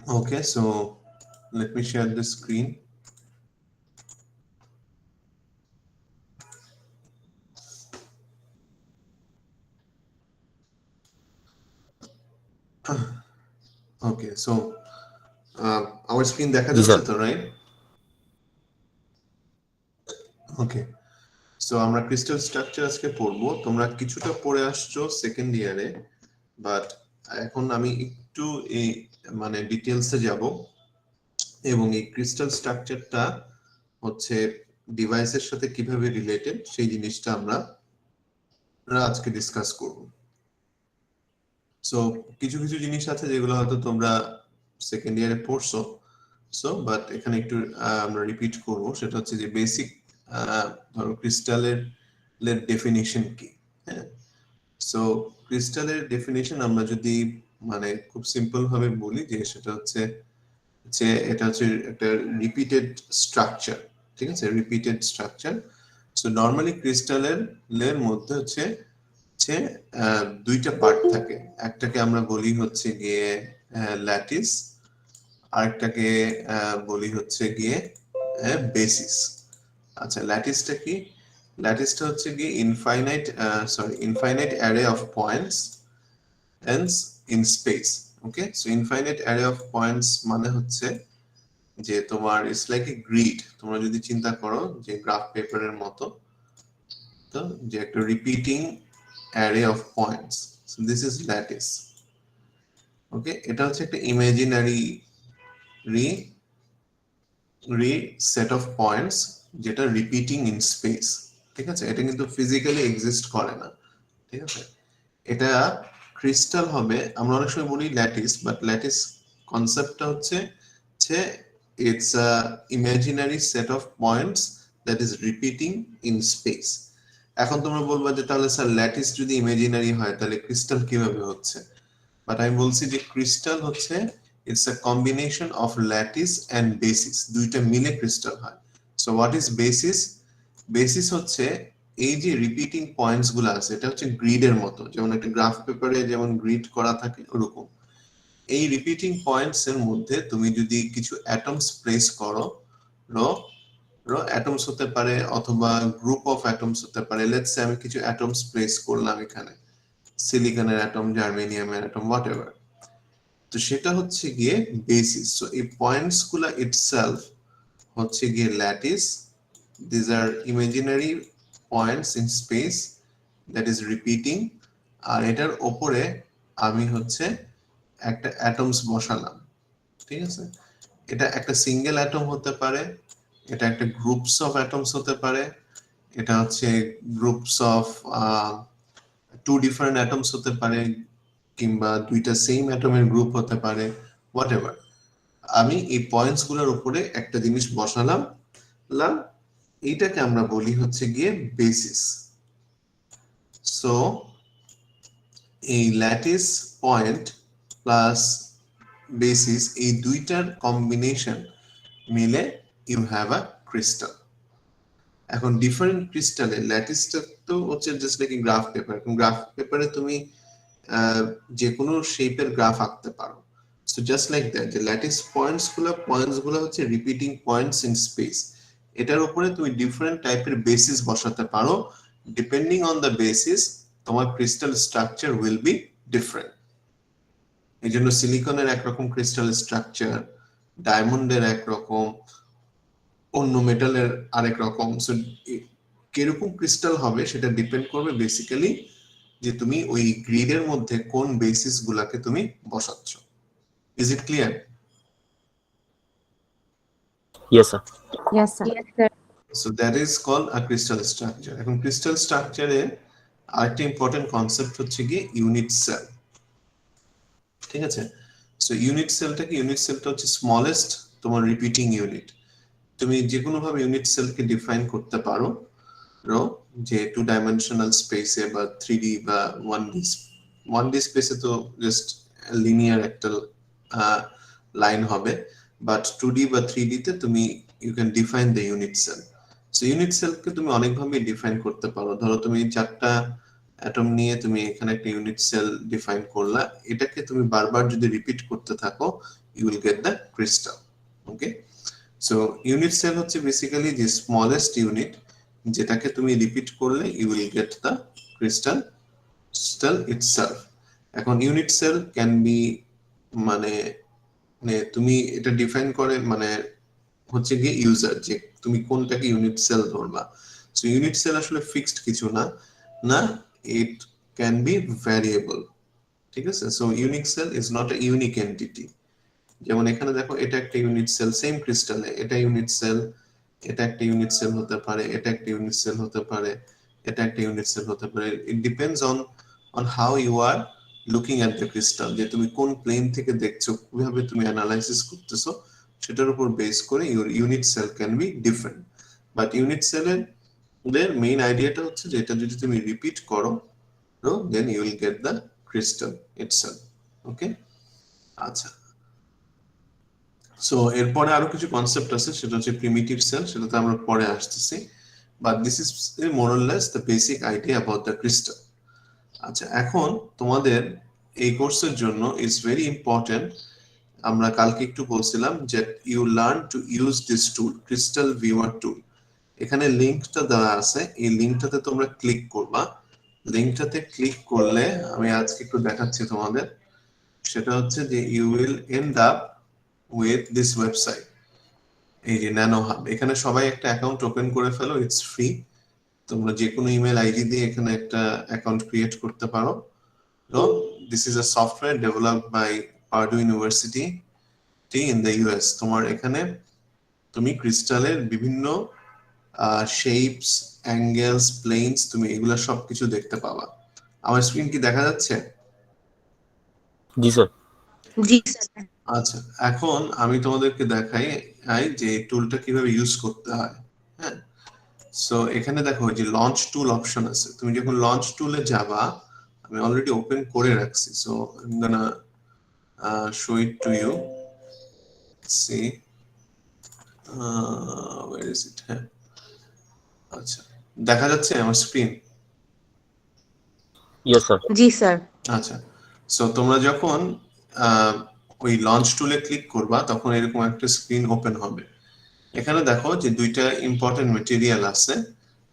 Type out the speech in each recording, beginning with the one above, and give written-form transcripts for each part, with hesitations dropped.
Okay, so let me share the screen. Okay, so our screen দেখা জি যাচ্ছে sir. তো, right? Okay, so আমরা crystal structure আজকে পড়বো। তোমরা কিছুটা পড়ে আসছো সেকেন্ড ইয়ারে, বাট এখন আমি একটু এই মানে ডিটেলসে যাব, এবং এই ক্রিস্টাল স্ট্রাকচারটা হচ্ছে ডিভাইসের সাথে কিভাবে রিলেটেড সেই জিনিসটা আমরা আজকে ডিসকাস করব। সো কিছু কিছু জিনিস আছে যেগুলো হয়তো তোমরা সেকেন্ড ইয়ারে পড়ছো, সো বাট এখানে একটু আমরা রিপিট করব। সেটা হচ্ছে যে বেসিক ধরো ক্রিস্টালের ডেফিনিশন কি। হ্যাঁ, সো ক্রিস্টালের ডেফিনিশন আমরা যদি মানে খুব সিম্পল ভাবে বলি যে সেটা হচ্ছে যে এটা হচ্ছে একটা রিপিটেড স্ট্রাকচার। ঠিক আছে, রিপিটেড স্ট্রাকচার। সো নরমালি ক্রিস্টালের মধ্যে হচ্ছে হচ্ছে দুইটা পার্ট থাকে। একটাকে আমরা বলি হচ্ছে গিয়ে ল্যাটিস, আরেকটাকে বলি হচ্ছে গিয়ে বেসিস। আচ্ছা, ল্যাটিসটা কি? ল্যাটিসটা হচ্ছে গিয়ে infinite array of points ends in space. Okay, so infinite array of points মানে হচ্ছে যে তোমার ইটস লাইক এ গ্রিড। তোমরা যদি চিন্তা করো যে গ্রাফ পেপারের মতো, তো যে একটা repeating array of points, so this is lattice. Okay, এটা হচ্ছে একটা imaginary re re set of points যেটা রিপিটিং ইন স্পেস। ঠিক আছে, এটা কিন্তু ফিজিক্যালি এক্সিস্ট করে না। ঠিক আছে, এটা ক্রিস্টাল হবে। আমরা অনেক সময় বলি ল্যাটিস, বাট ল্যাটিস কনসেপ্টটা হচ্ছে যে it's a imaginary set of points that is repeating in space. এখন তোমরা বলবা যে তাহলে স্যার ল্যাটিস যদি ইমাজিনারি হয় তাহলে ক্রিস্টাল কিভাবে হচ্ছে? বাট আমি বলছি যে ক্রিস্টাল হচ্ছে it's a combination of lattice and basis, দুইটা মিলে ক্রিস্টাল হয়। So what is basis? Basis হচ্ছে এই যে রিপিটিং পয়েন্টস গুলো আছে, এটা হচ্ছে গ্রিডের মতো, যেমন একটা গ্রাফ পেপারে যেমন গ্রিড করা থাকে ওরকম। এই রিপিটিং পয়েন্টস এর মধ্যে তুমি যদি কিছু অ্যাটমস প্লেস করো, রো রো অ্যাটমস হতে পারে অথবা গ্রুপ অফ অ্যাটমস হতে পারে। লেটস সে আমি কিছু অ্যাটমস প্লেস করলাম এখানে, সিলিকনের অ্যাটম, জার্মেনিয়ামের অ্যাটম, হোয়াটএভার। তো সেটা হচ্ছে গিয়ে বেসিস। সো এই পয়েন্টস গুলা ইটসেলফ হচ্ছে গিয়ে lattice. This are imaginary points in space that is repeating. আর এটার ওপরে আমি হচ্ছে একটা অ্যাটমস বসালাম। ঠিক আছে, এটা একটা সিঙ্গেল অ্যাটম হতে পারে, এটা একটা গ্রুপস অফ অ্যাটমস হতে পারে, এটা হচ্ছে groups of two different atoms হতে পারে, কিংবা দুইটা সেম অ্যাটমের গ্রুপ হতে পারে, হোয়াটএভার। আমি এই পয়েন্টস গুলোর উপরে একটা জিনিস বসালাম, এইটাকে আমরা বলি হচ্ছে গিয়ে বেসিস। সো এই ল্যাটিস পয়েন্ট প্লাস বেসিস, এই দুইটার কম্বিনেশন মিলে ইউ হ্যাভ আ ক্রিস্টাল। এখন ডিফারেন্ট ক্রিস্টালে ল্যাটিসটা তো হচ্ছে just like graph paper. Graph পেপারে তুমি যে কোনো শেপের গ্রাফ আঁকতে পারো। সো জাস্ট লাইক দ্যাট, যে ল্যাটিস পয়েন্টস গুলো হচ্ছে রিপিটিং পয়েন্টস ইন স্পেস। এটার উপরে তুমি ডিফারেন্ট টাইপের বেসিস বসাতে পারো। ডিপেন্ডিং অন দ্য বেসিস তোমার crystal structure will be different. এই জন্য সিলিকনের একরকম ক্রিস্টাল স্ট্রাকচার, ডায়মন্ডের একরকম, অন্য মেটালের আরেক রকম। সো কিরকম ক্রিস্টাল হবে সেটা ডিপেন্ড করবে বেসিক্যালি যে তুমি ওই গ্রিডের মধ্যে কোন বেসিস গুলাকে তুমি বসাচ্ছ। Is it clear? Yes sir. Yes, sir. So that is called a crystal structure. এখন ক্রিস্টাল স্ট্রাকচারে আরেকটা ইম্পর্টেন্ট কনসেপ্ট হচ্ছে কি ইউনিট সেল। ঠিক আছে, সো ইউনিট সেলটা কি? ইউনিট সেলটা হচ্ছে স্মলেস্ট তোমার রিপিটিং ইউনিট। তুমি যে কোনো ভাবে ইউনিট সেলকে ডিফাইন করতে পারো রো, যে টু ডাইমেনশনাল স্পেসে বা 3D বা 1D স্পেসে তো জাস্ট লিনিয়ার একটা লাইন হবে, বাট 2D বা 3D তে তুমি you can define the unit cell. So unit সেলকে তুমি অনেকভাবে ডিফাইন করতে পারো। ধরো তুমি চারটা অ্যাটম নিয়ে তুমি এখানে একটা ইউনিট সেল ডিফাইন করলা, এটাকে তুমি বারবার যদি রিপিট করতে থাকো you will get the crystal. Okay, so unit cell হচ্ছে বেসিক্যালি যে স্মলেস্ট ইউনিট, যেটাকে তুমি রিপিট করলে you will get the crystal itself. এখন ইউনিট সেল ক্যান বি মানে তুমি এটা ডিফাইন করে মানে হচ্ছে গিয়ে ইউজার যে তুমি কোনটাকে ইউনিট সেল ধরবা। সো ইউনিট সেল আসলে ফিক্সড কিছু না, না, ইট ক্যান বি ভ্যারিয়েবল। ঠিক আছে, so unique cell is not a unique entity. যেমন এখানে দেখো এটা একটা ইউনিট সেল, সেম ক্রিস্টালে এটা ইউনিট সেল, এটা একটা ইউনিট সেল হতে পারে, এটা একটা ইউনিট সেল হতে পারে, এটা একটা ইউনিট সেল হতে পারে। It depends on how you are looking at the crystal, যে তুমি কোন প্লেন থেকে দেখছো, কিভাবে তুমি অ্যানালাইসিস করতেছো, সেটার উপর বেস করে your unit cell can be different. But unit সেলের মেইন আইডিয়াটা হচ্ছে যে এটা যদি তুমি রিপিট করো then you will get the crystal itself. Okay, আচ্ছা, সো এরপরে আরো কিছু কনসেপ্ট আছে, সেটা হচ্ছে প্রিমিটিভ সেল, সেটাতে আমরা পরে আসতেছি, but this is more or less the basic idea about the crystal. আচ্ছা, এখন তোমাদের এই কোর্সের জন্য ইজ ভেরি ইম্পর্টেন্ট, আমরা কালকে একটু বলছিলাম যে you learn to use this tool, crystal viewer tool. এখানে লিংকটা দেওয়া আছে, এই লিংকটাতে তোমরা ক্লিক করবা। লিংকটাতে ক্লিক করলে আমি আজকে একটু দেখাচ্ছি তোমাদের, সেটা হচ্ছে যে you will end up with this website, এই যে ন্যানো হাব। এখানে সবাই একটা অ্যাকাউন্ট ওপেন করে ফেলো, ইটস ফ্রি। তোমরা যে কোনো ইমেল আইডি দিয়ে এখানে একটা অ্যাকাউন্ট ক্রিয়েট করতে পারো। তো this is a software developed by Purdue University in the US. তোমার এখানে তুমি ক্রিস্টালের বিভিন্ন শেপস, অ্যাঙ্গেলস, প্লেনস, তুমি এগুলা সবকিছু দেখতে পাবা। আমার স্ক্রিন কি দেখা যাচ্ছে? জি স্যার। জি স্যার। আচ্ছা, এখন আমি তোমাদেরকে দেখাই যে টুলটা কিভাবে ইউজ করতে হয়। হ্যাঁ, সো এখানে দেখো যে লঞ্চ টুল অপশন আছে, তুমি যখন লঞ্চ টুলে যাবা, আমি অলরেডি ওপেন করে রাখছি, so I am gonna show it to you. See where is it? হ্যাঁ, আচ্ছা, দেখা যাচ্ছে আমার স্ক্রিন? Yes sir. জি স্যার। আচ্ছা, সো তোমরা যখন ওই লঞ্চ টুলে ক্লিক করবা তখন এরকম একটা স্ক্রিন ওপেন হবে। এখানে দেখো যে দুইটা ইম্পর্টেন্ট মেটেরিয়াল আছে,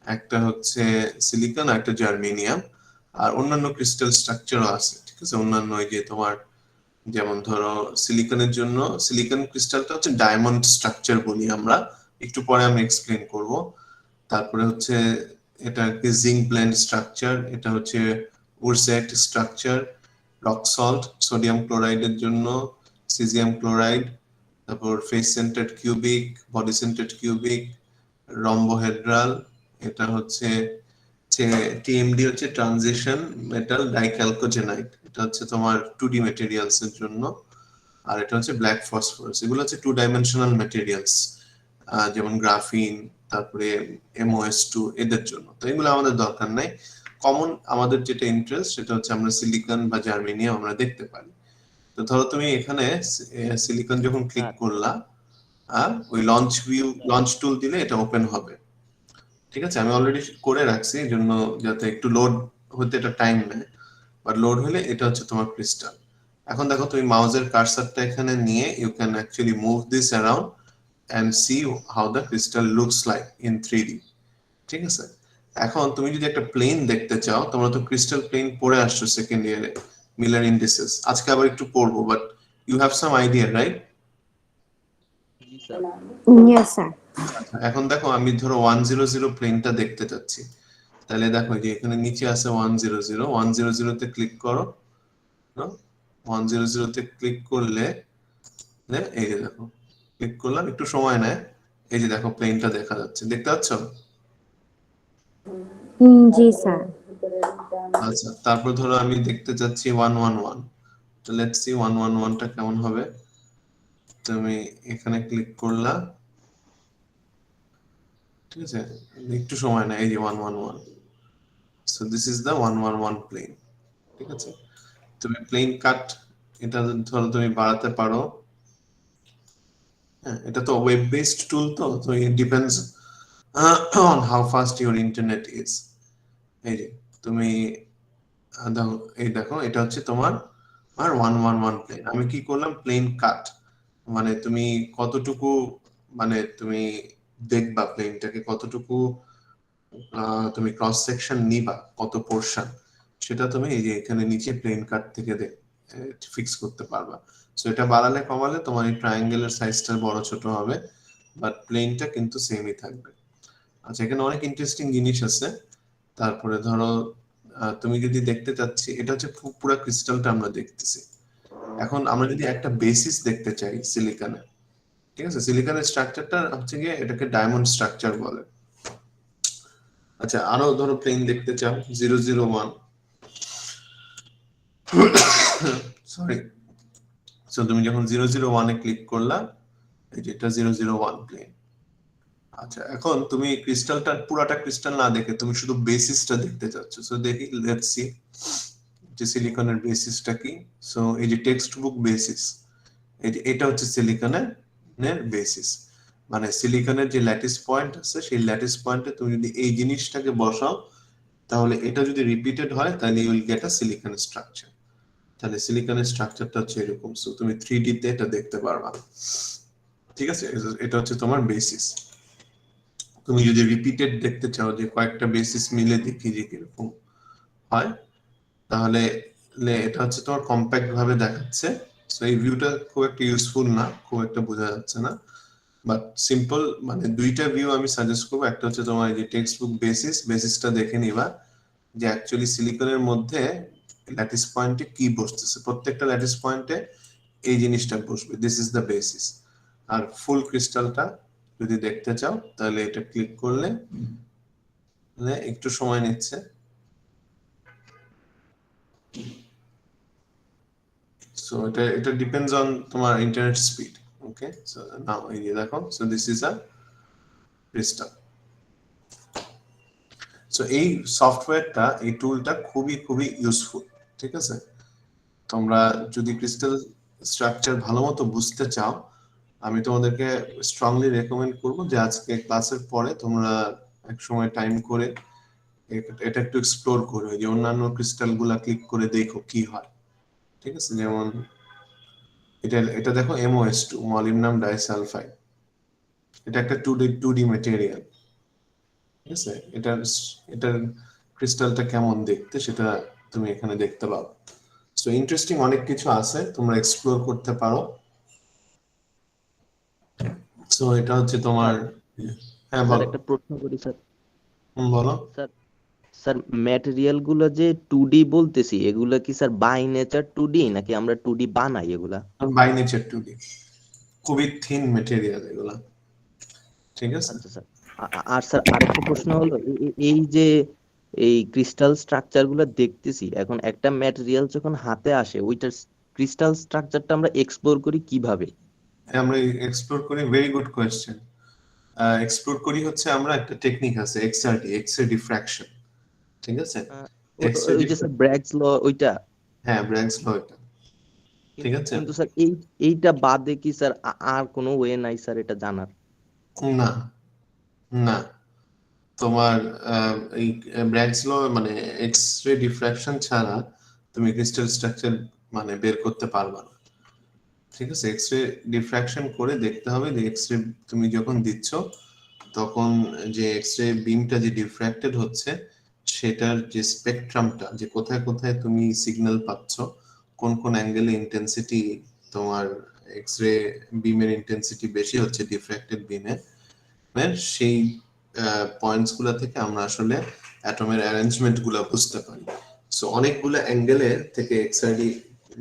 একটা হচ্ছে সিলিকন আর একটা জার্মেনিয়াম, আর অন্যান্য ক্রিস্টাল স্ট্রাকচারও আছে। ঠিক আছে, অন্যান্য এই যে তোমার যেমন ধরো সিলিকনের জন্য সিলিকন ক্রিস্টালটা হচ্ছে ডায়মন্ড স্ট্রাকচার বলি আমরা, একটু পরে আমি এক্সপ্লেন করব। তারপরে হচ্ছে এটা কি জিঙ্ক ব্লেন্ড স্ট্রাকচার, এটা হচ্ছে wurtzite structure, rock salt sodium ক্লোরাইডের জন্য, সিজিয়াম ক্লোরাইড, তারপর face centred cubic, body centred cubic, rhombohedral, এটা হচ্ছে টিএমডি হচ্ছে ট্রানজিশন মেটাল ডাইক্যালকোজেনাইট, এটা হচ্ছে তোমার 2D ম্যাটেরিয়ালস এর জন্য, আর এটা হচ্ছে ব্ল্যাক ফসফরাস। এগুলো হচ্ছে 2 ডাইমেনশনাল ম্যাটেরিয়ালস, যেমন গ্রাফিন, তারপরে MOS2 এদের জন্য। তো এগুলো আমাদের দরকার নাই, কমন আমাদের যেটা ইন্টারেস্ট সেটা হচ্ছে আমরা সিলিকন বা জার্মেনিয়াম আমরা দেখতে পারি। তো ধরো তুমি এখানে সিলিকন যখন ক্লিক করলা, ওই লঞ্চ টুল দিলে এটা ওপেন হবে। ঠিক আছে, আমি অলরেডি করে রাখছি, এই জন্য যাতে একটু লোড হতে এটা টাইম নেয়, বাট লোড হলে এটা হচ্ছে তোমার ক্রিস্টাল। এখন দেখো তুমি মাউসের কার্সারটা এখানে নিয়ে you can actually move this around and see how the crystal looks like in 3D। ঠিক আছে, এখন তুমি যদি একটা প্লেন দেখতে চাও, তোমরা তো ক্রিস্টাল প্লেন পড়ে আসছো সেকেন্ড ইয়ারে, মিলার ইন্ডিসেস, আজকে আবার একটু পড়বো, but you have some idea, right? Yes sir. এখন দেখো আমি ধরো 100 প্লেনটা দেখতে চাচ্ছি, তাহলে দেখো যে এখানে নিচে আছে 100 তে ক্লিক করো। 100 তে ক্লিক করলে এই যে দেখো, ক্লিক করলাম, একটু সময় নেয়, এই যে দেখো প্লেনটা দেখা যাচ্ছে, দেখতে পাচ্ছ? জি স্যার। আচ্ছা, তারপর ধরো আমি দেখতে চাচ্ছি 111, তো লেটস সি 111টা কেমন হবে। তুমি এখানে ক্লিক করলা, ঠিক আছে, একটু সময় নেয়, এই যে 111, so this is the 111 plane. ঠিক আছে, তুমি প্লেন কাট এটা ধরো তুমি বাড়াতে পারো। হ্যাঁ, এটা তো ওয়েব বেসড টুল, তো ইট depends on how fast your internet is. এই যে তুমি এই দেখো এটা হচ্ছে তোমার আর 111 প্লেন। আমি কি করলাম, প্লেন কাট, মানে তুমি কতটুকু, মানে তুমি দেখবা প্লেনটাকে কতটুকু তুমি ক্রস সেকশন নিবা, কত পোর্শন, সেটা তুমি এই যে এখানে নিচে প্লেন কাট থেকে ফিক্স করতে পারবা। সো এটা বাড়ালে কমালে তোমার এই ট্রায়াঙ্গেলের সাইজটা বড় ছোট হবে, বাট প্লেনটা কিন্তু সেমই থাকবে। আচ্ছা, এখানে অনেক ইন্টারেস্টিং জিনিস আছে। তারপরে ধরো তুমি যদি দেখতে চাচ্ছি, এটা হচ্ছে পুরো ক্রিস্টালটা আমরা দেখতেছি। এখন আমরা যদি একটা বেসিস দেখতে চাই সিলিকনের, ঠিক আছে, সিলিকনের স্ট্রাকচারটা হচ্ছে গিয়ে এটাকে ডায়মন্ড স্ট্রাকচার বলে। আচ্ছা, আরো ধরো প্লেন দেখতে চাও 001, সরি, সো তুমি যখন 001 এ ক্লিক করলা, এই যে এটা 001 প্লেন। আচ্ছা, এখন তুমি ক্রিস্টালটা পুরাটা ক্রিস্টাল না দেখে তুমি শুধু বেসিসটা দেখতে চাচ্ছ। সো দেখি, লেটস সি যে সিলিকনের বেসিসটা কি। সো এই যে টেক্সট বুক বেসিস, এই যে এটা হচ্ছে সিলিকনের বেসিস, মানে সিলিকনের যে ল্যাটিস পয়েন্ট আছে সেই ল্যাটিস পয়েন্টে তুমি যদি এই জিনিসটাকে বসাও, তাহলে এটা যদি রিপিটেড হয় তাহলে you will get a silicon structure. তাহলে সিলিকনের স্ট্রাকচারটা হচ্ছে এরকম। সো তুমি 3D তে এটা দেখতে পারবা, ঠিক আছে। এটা হচ্ছে তোমার বেসিস। তুমি যদি রিপিটেড দেখতে চাও, যে কয়েকটা বেসিস মিলে দেখি যে কিরকম হয়, তাহলে এটা হচ্ছে তোমার কম্প্যাক্ট ভাবে দেখাচ্ছে। সো এই ভিউটা খুব একটা ইউজফুল না, খুব একটা বোঝা যাচ্ছে না, বাট সিম্পল, মানে দুইটা ভিউ আমি সাজেস্ট করবো। একটা হচ্ছে তোমার এই যে টেক্সট বুক বেসিসটা দেখে নিবা, যে অ্যাকচুয়ালি সিলিকনের মধ্যে ল্যাটিস পয়েন্টে কি বসতেছে, প্রত্যেকটা ল্যাটিস পয়েন্টে এই জিনিসটা বসবে, দিস ইজ দ্য বেসিস। আর ফুল ক্রিস্টালটা যদি দেখতে চাও তাহলে এটা ক্লিক করলে একটু সময় নিচ্ছে। সো এটা ডিপেন্ডস অন তোমার ইন্টারনেট স্পিড। ওকে, সো নাও এই যে দেখো, so this is a crystal. So এই সফটওয়্যারটা, এই টুলটা খুবই খুবই ইউজফুল, ঠিক আছে। তোমরা যদি ক্রিস্টাল স্ট্রাকচার ভালো মতো বুঝতে চাও, আমি তোমাদেরকে স্ট্রংলি রেকমেন্ড করবো যে আজকে ক্লাসের পরে তোমরা এক সময় টাইম করে এটা একটু এক্সপ্লোর করো, যে অন্যান্য ক্রিস্টাল গুলা ক্লিক করে দেখো কি হয়, ঠিক আছে। যেমন এটা দেখো MOS2, মলিবডেনাম ডাইসালফাইড, এটা একটা 2D ম্যাটেরিয়াল, ঠিক আছে। এটার ক্রিস্টালটা কেমন দেখতে সেটা তুমি এখানে দেখতে পাও। সো ইন্টারেস্টিং অনেক কিছু আছে, তোমরা এক্সপ্লোর করতে পারো। সো এটা হচ্ছে তোমার, স্যার হ্যাঁ স্যার বলো। একটা প্রশ্ন করি স্যার। বলো। স্যার স্যার ম্যাটেরিয়াল গুলো যে 2D বলতেছি, এগুলা কি স্যার বাই নেচার 2D নাকি আমরা 2D বানাই এগুলা? বাই নেচার 2D, খুবই থিন ম্যাটেরিয়াল এগুলা, ঠিক আছে। আচ্ছা স্যার। আর স্যার আরেকটা প্রশ্ন হলো, এই যে এই ক্রিস্টাল স্ট্রাকচার গুলো দেখতেছি, এখন একটা ম্যাটেরিয়াল যখন হাতে আসে ওইটার ক্রিস্টাল স্ট্রাকচারটা আমরা এক্সপ্লোর করি কিভাবে? আমরা এক্সপ্লোর করি, ভেরি গুড কোয়েশ্চেন। এক্সপ্লোর করি হচ্ছে আমরা একটা টেকনিক আছে, XRD, এক্স রে ডিফ্রাকশন, ঠিক আছে। এক্স রে, ওই যে স্যার ব্র্যাগস ল ওইটা? হ্যাঁ ব্র্যাগস ল, এটা ঠিক আছে। কিন্তু স্যার এইটা বাদে কি স্যার আর কোনো ওয়ে নাই স্যার এটা জানার? না, না, তোমার এই ব্র্যাগস ল মানে এক্স রে ডিফ্রাকশন ছাড়া তুমি ক্রিস্টাল স্ট্রাকচার মানে বের করতে পারবা না, ঠিক আছে। এক্স রে ডিফ্রাকশন করে দেখতে হবে যে এক্স রে তুমি যখন দিচ্ছ, তখন যে এক্স রে বিমটা যে ডিফ্র্যাক্টেড হচ্ছে, সেটার যে স্পেকট্রামটা, যে কোথায় কোথায় তুমি সিগন্যাল পাচ্ছ, কোন কোন অ্যাঙ্গেলে ইন্টেন্সিটি, তোমার এক্স রে বিমের ইন্টেন্সিটি বেশি হচ্ছে ডিফ্র্যাক্টেড বিমে, সেই পয়েন্টস গুলা থেকে আমরা আসলে অ্যাটমের অ্যারেঞ্জমেন্ট গুলা বুঝতে পারি। সো অনেকগুলো অ্যাঙ্গেলে থেকে এক্সআরডি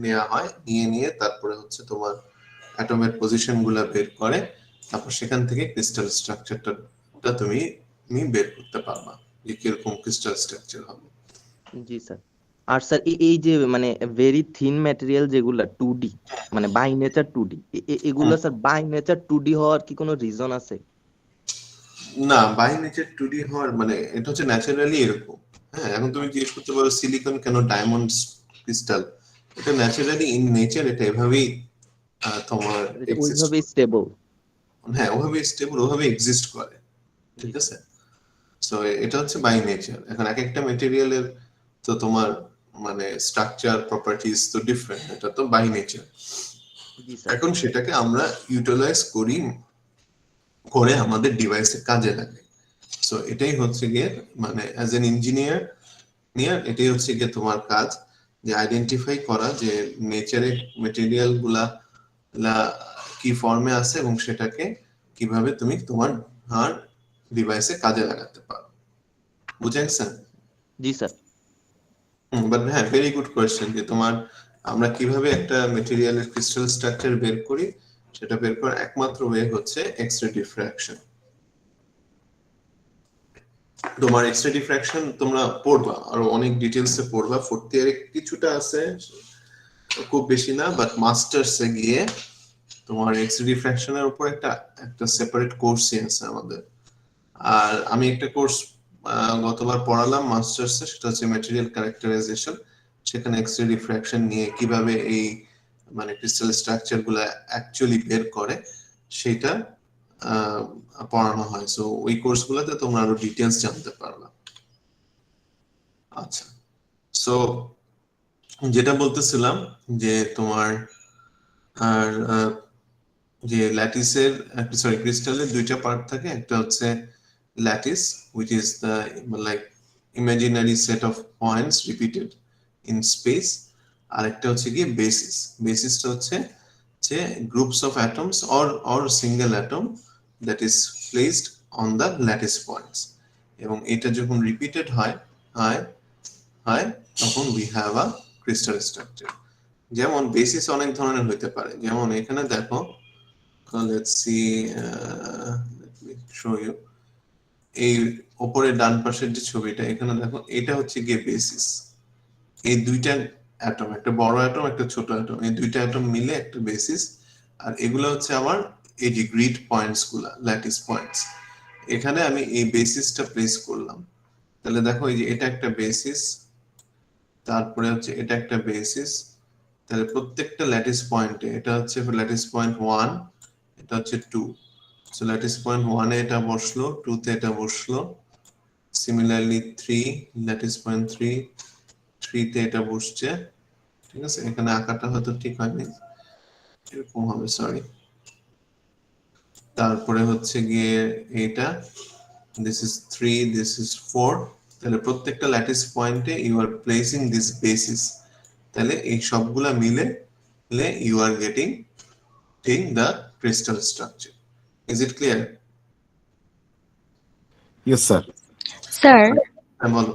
নেওয়া হয়, নিয়ে তারপরে হচ্ছে তোমার অ্যাটমের পজিশন গুলা বের করে, তারপর সেখান থেকে ক্রিস্টাল স্ট্রাকচারটা তুমি বের করতে পারবা যে কিরকম ক্রিস্টাল স্ট্রাকচার হবে। জি স্যার। আর স্যার এই যে মানে ভেরি থিন ম্যাটেরিয়াল যেগুলা 2D, মানে বাই নেচার 2D, এগুলা স্যার বাই নেচার 2D হওয়ার কি কোনো রিজন আছে? না, বাই নেচার 2D হওয়ার মানে এটা হচ্ছে ন্যাচারালি এরকম। হ্যাঁ, এখন তুমি জিজ্ঞেস করতে পারো সিলিকন কেন ডায়মন্ড ক্রিস্টাল, এটা ন্যাচারালি ইন নেচার এটা এভাবেই তোমার এটা এক্সিস্ট, ওইভাবে স্টেবল? হ্যাঁ ওভাবে স্টেবল, ওভাবে এক্সিস্ট করে, ঠিক আছে। সো এটা হচ্ছে বাই নেচার। এখন এক একটা ম্যাটেরিয়ালের তো তোমার মানে স্ট্রাকচার প্রপার্টিজ তো ডিফারেন্ট, এটা তো বাই নেচার। G sir. এখন সেটাকে আমরা ইউটিলাইজ করি করে আমাদের ডিভাইসে কাজে লাগে। সো এটাই হচ্ছে গিয়ে মানে অ্যাজ এন ইঞ্জিনিয়ার এটাই হচ্ছে গিয়ে তোমার কাজ, যে আইডেন্টিফাই করা যে নেচারে মেটেরিয়াল গুলা কি ফর্মে আছে এবং সেটাকে কিভাবে তুমি তোমার ডিভাইসে কাজে লাগাতে পারো। বুঝে গেছেন? জি স্যার। বাট হ্যাঁ, ভেরি গুড কোয়েশ্চেন, যে তোমার আমরা কিভাবে একটা মেটেরিয়ালের ক্রিস্টাল স্ট্রাকচার বের করি, সেটা বের করার একমাত্র ওয়ে হচ্ছে এক্স-রে ডিফ্র্যাকশন। তোমার এক্স-রে ডিফ্র্যাকশন তোমরা পড়বা, আরো অনেক ডিটেইলসে পড়বা, ফোর্থ ইয়ারে কিছুটা আছে, খুব বেশি না, বাট মাস্টার্সে গিয়ে তোমার এক্স-রে ডিফ্র্যাকশনের উপর একটা সেপারেট কোর্সই আছে আমাদের। আর আমি একটা কোর্স গতবার পড়ালাম মাস্টার্সে, সেটা হচ্ছে ম্যাটেরিয়াল ক্যারেক্টারাইজেশন। সেখানে এক্স-রে ডিফ্র্যাকশন নিয়ে কিভাবে এই মানে ক্রিস্টাল স্ট্রাকচার গুলা অ্যাকচুয়ালি বের করে সেটা পড়ানো হয়। সো ওই কোর্সগুলোতে তোমরা আরো ডিটেইলস জানতে পারবা। আচ্ছা, সো যেটা বলতেছিলাম যে তোমার আর যে ল্যাটিসের সরি ক্রিস্টালের দুইটা পার্ট থাকে, একটা হচ্ছে lattice which is the like imaginary set of points repeated in space, আর একটা হচ্ছে কি বেসিস। বেসিসটা হচ্ছে যে groups of atoms or single atom that is placed on the lattice points, এবং এটা যখন রিপিটেড হয় তখন we have a crystal structure। যেমন বেসিস অনেক ধরনের হইতে পারে, যেমন এখানে দেখো, let's see, let me show you, এই উপরে ডান পাশের যে ছবিটা এখানে দেখো, এটা হচ্ছে গিয়ে বেসিস। এই দুইটা অ্যাটম, একটা বড় অ্যাটম একটা ছোট অ্যাটম, এই দুইটা অ্যাটম মিলে একটা বেসিস, আর এগুলো হচ্ছে আমার এই যে গ্রিড পয়েন্টস গুলা, ল্যাটিস পয়েন্টস। এখানে আমি এই বেসিসটা প্লেস করলাম, তাহলে দেখো এই যে এটা একটা বেসিস, তারপরে হচ্ছে এটা একটা বেসিস, তাহলে প্রত্যেকটা ল্যাটিস পয়েন্টে, এটা হচ্ছে ল্যাটিস পয়েন্ট 1, এটা হচ্ছে 2, সো ল্যাটিস পয়েন্ট 1 এ এটা বসলো, 2 তে এটা বসলো, সিমিলারলি 3 ল্যাটিস পয়েন্ট 3 তে এটা বসছে। ঠিক আছে, এখানে আঁকাটা হয়তো ঠিক হয়নি, এরকম হবে, সরি। তারপরে হচ্ছে গিয়ে এটা, দিস ইজ 3, দিস ইজ 4, তাহলে প্রত্যেকটা ল্যাটিস পয়েন্টে you are placing this basis, তাহলে এই সবগুলা মিলে you are getting the crystal structure. Is it clear? Yes, sir. Sir বলো।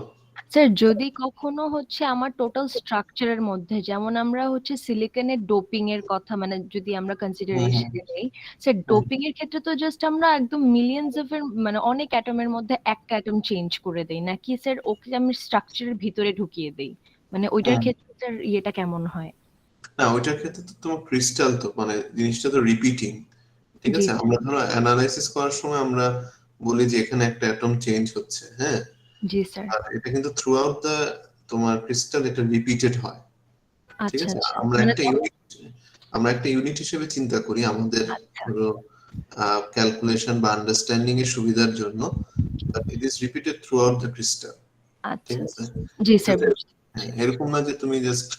স্যার যদি কখনো হচ্ছে আমার টোটাল স্ট্রাকচারের মধ্যে, যেমন আমরা হচ্ছে সিলিকনের ডোপিং এর কথা মানে যদি আমরা কনসিডারেশনে নেই, স্যার ডোপিং এর ক্ষেত্রে তো জাস্ট আমরা একদম মিলিয়নস অফ এর মানে অনেক অ্যাটমের মধ্যে একটা অ্যাটম চেঞ্জ করে দেই, নাকি স্যার ওকে আমি স্ট্রাকচারের ভিতরে ঢুকিয়ে দেই, মানে ওইটার ক্ষেত্রে স্যার ইয়েটা কেমন হয়? না, ওইটার ক্ষেত্রে তো তোমার ক্রিস্টাল তো মানে জিনিসটা তো রিপিটিং। ঠিক জি আছে, স্যার। আমরা ধরো অ্যানালাইসিস করার সময় আমরা বলি যে এখানে একটা অ্যাটম চেঞ্জ হচ্ছে, হ্যাঁ, জি স্যার। আর এটা কিন্তু থ্রু আউট দ্য তোমার ক্রিস্টাল এটা রিপিটেড হয়। ঠিক আচ্ছা আছে, আচ্ছা, আমরা মানে একটা ইউনিট হিসেবে চিন্তা করি আমাদের আচ্ছা ধরো ক্যালকুলেশন বা আন্ডারস্ট্যান্ডিং এর সুবিধার জন্য, but it is repeated throughout the crystal. ঠিক আচ্ছা, আছে, জি স্যার যাতে বুঝতে হ্যাঁ, এরকম না যে তুমি জাস্ট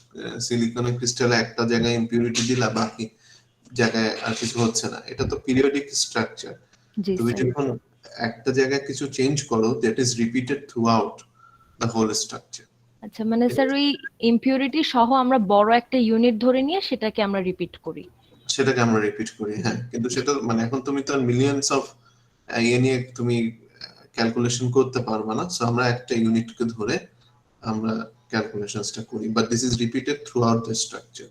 সিলিকনের ক্রিস্টালে একটা জায়গায় ইম্পিউরিটি দিলা, বাকি জায়গায় আর কিছু হচ্ছে না। এটা তো পিরিয়ডিক স্ট্রাকচার। জি তুমি স্যার। যখন একটা জায়গায় কিছু চেঞ্জ করো, that is repeated throughout the whole structure. আচ্ছা, মানে স্যার ওই ইমপিউরিটি সহ আমরা বড় একটা ইউনিট ধরে নিয়ে সেটাকে আমরা রিপিট করি। সেটাকে আমরা রিপিট করি, হ্যাঁ, কিন্তু সেটা মানে এখন তুমি তো মিলিয়নস অফ ইয়ে নিয়ে তুমি ক্যালকুলেশন করতে পারবে না, সো আমরা একটা ইউনিটকে ধরে আমরা ক্যালকুলেশনসটা করি, but this is repeated throughout the structure.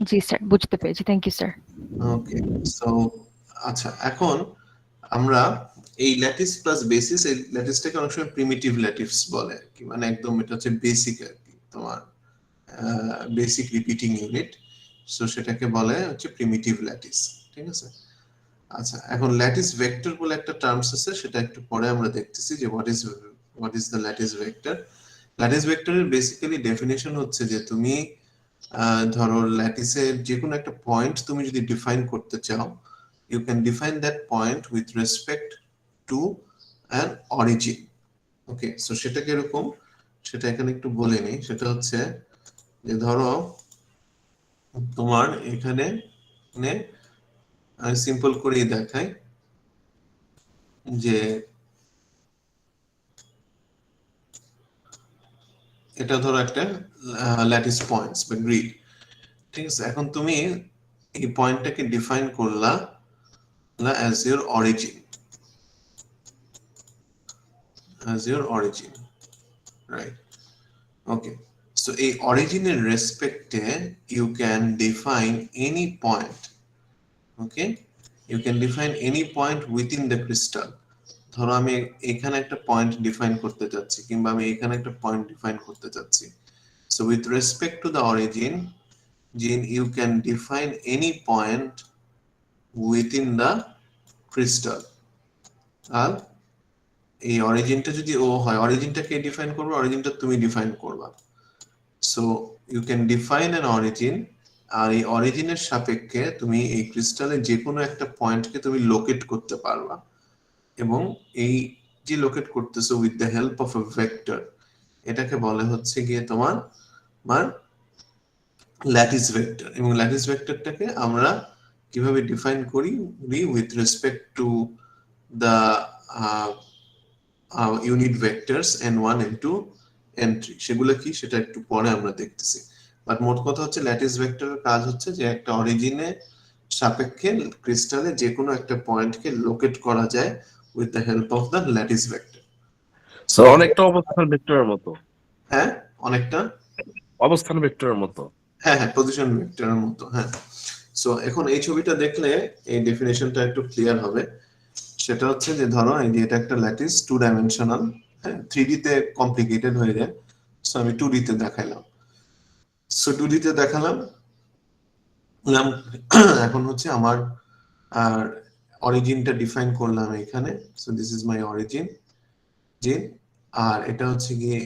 জি স্যার, বুঝতে পেরেছি, thank you sir. Okay, so আচ্ছা, এখন আমরা এই ল্যাটিস প্লাস বেসিস, এই ল্যাটিসটাকে অনেক সময় প্রিমিটিভ ল্যাটিস বলে আর কি, মানে একদম এটা হচ্ছে বেসিক আর কি, তোমার বেসিক রিপিটিং ইউনিট, সো সেটাকে বলে হচ্ছে প্রিমিটিভ ল্যাটিস। ঠিক আছে, আচ্ছা, এখন ল্যাটিস ভেক্টর বলে একটা টার্মস আছে, সেটা একটু পরে আমরা দেখতেছি যে what is the lattice vector. Lattice ভেক্টরের বেসিক্যালি ডেফিনেশন হচ্ছে যে তুমি ধরো ল্যাটিসের যে কোনো একটা পয়েন্ট তুমি যদি ডিফাইন করতে চাও, you can define that point with respect to an origin. Okay, so সেটা কি এরকম সেটা এখানে একটু বলে নিই। সেটা হচ্ছে যে ধরো তোমার এখানে আমি সিম্পল করেই দেখাই যে এটা ধরো একটা ল্যাটিস পয়েন্টস বা গ্রিড, ঠিক আছে। এখন তুমি এই পয়েন্টটাকে ডিফাইন করলা as your origin, right? Okay, so a origin in respect you can define any point. Okay, you can define any point within the crystal. ধরো আমি এখানে একটা পয়েন্ট ডিফাইন করতে যাচ্ছি, কিংবা আমি এখানে একটা পয়েন্ট ডিফাইন করতে যাচ্ছি। So with respect to the origin, you can define any point within the crystal. আর এই অরিজিনটা যদি ও হয়, অরিজিনটা কে ডিফাইন করবে? অরিজিনটা তুমি ডিফাইন করবা। So you can define an origin, আর এই অরিজিনের সাপেক্ষে তুমি এই ক্রিস্টালে যে কোনো একটা পয়েন্টকে তুমি লোকেট করতে পারবা, এবং এই যে লোকেট করতেছো with the help of A vector, এটাকে বলে হচ্ছে গিয়ে তোমার ল্যাটিস ভেক্টর। এবং ল্যাটিস ভেক্টরটাকে আমরা কিভাবে ডিফাইন করি? With respect to the unit vectors n1 n2 n3। সেগুলো কি সেটা একটু পরে আমরা দেখতেছি। বাট মোট কথা হচ্ছে ল্যাটিস ভেক্টরের কাজ হচ্ছে যে একটা অরিজিনে সাপেক্ষে ক্রিস্টালে যে কোনো একটা পয়েন্টকে লোকেট করা যায় with the help of the lattice vector. So অনেকটা অবস্থান ভেক্টরের মতো। হ্যাঁ, অনেকটা অবস্থান ভেক্টরের মতো। হ্যাঁ, পজিশন ভেক্টরের মতো। হ্যাঁ, সো এখন এই ছবিটা দেখলে এই ডেফিনেশনটা একটু ক্লিয়ার হবে। সেটা হচ্ছে যে ধরো এই যে এটা একটা ল্যাটিস 2 ডাইমেনশনাল, হ্যাঁ, 3D তে কমপ্লিকেটেড হয়ে যায়। সো আমি 2D তে দেখাইলাম। সো 2D তে দেখালাম। এখন হচ্ছে আমার আর অরিজিনটা ডিফাইন করলাম এখানে। So this is my origin যে, আর এটা হচ্ছে গিয়ে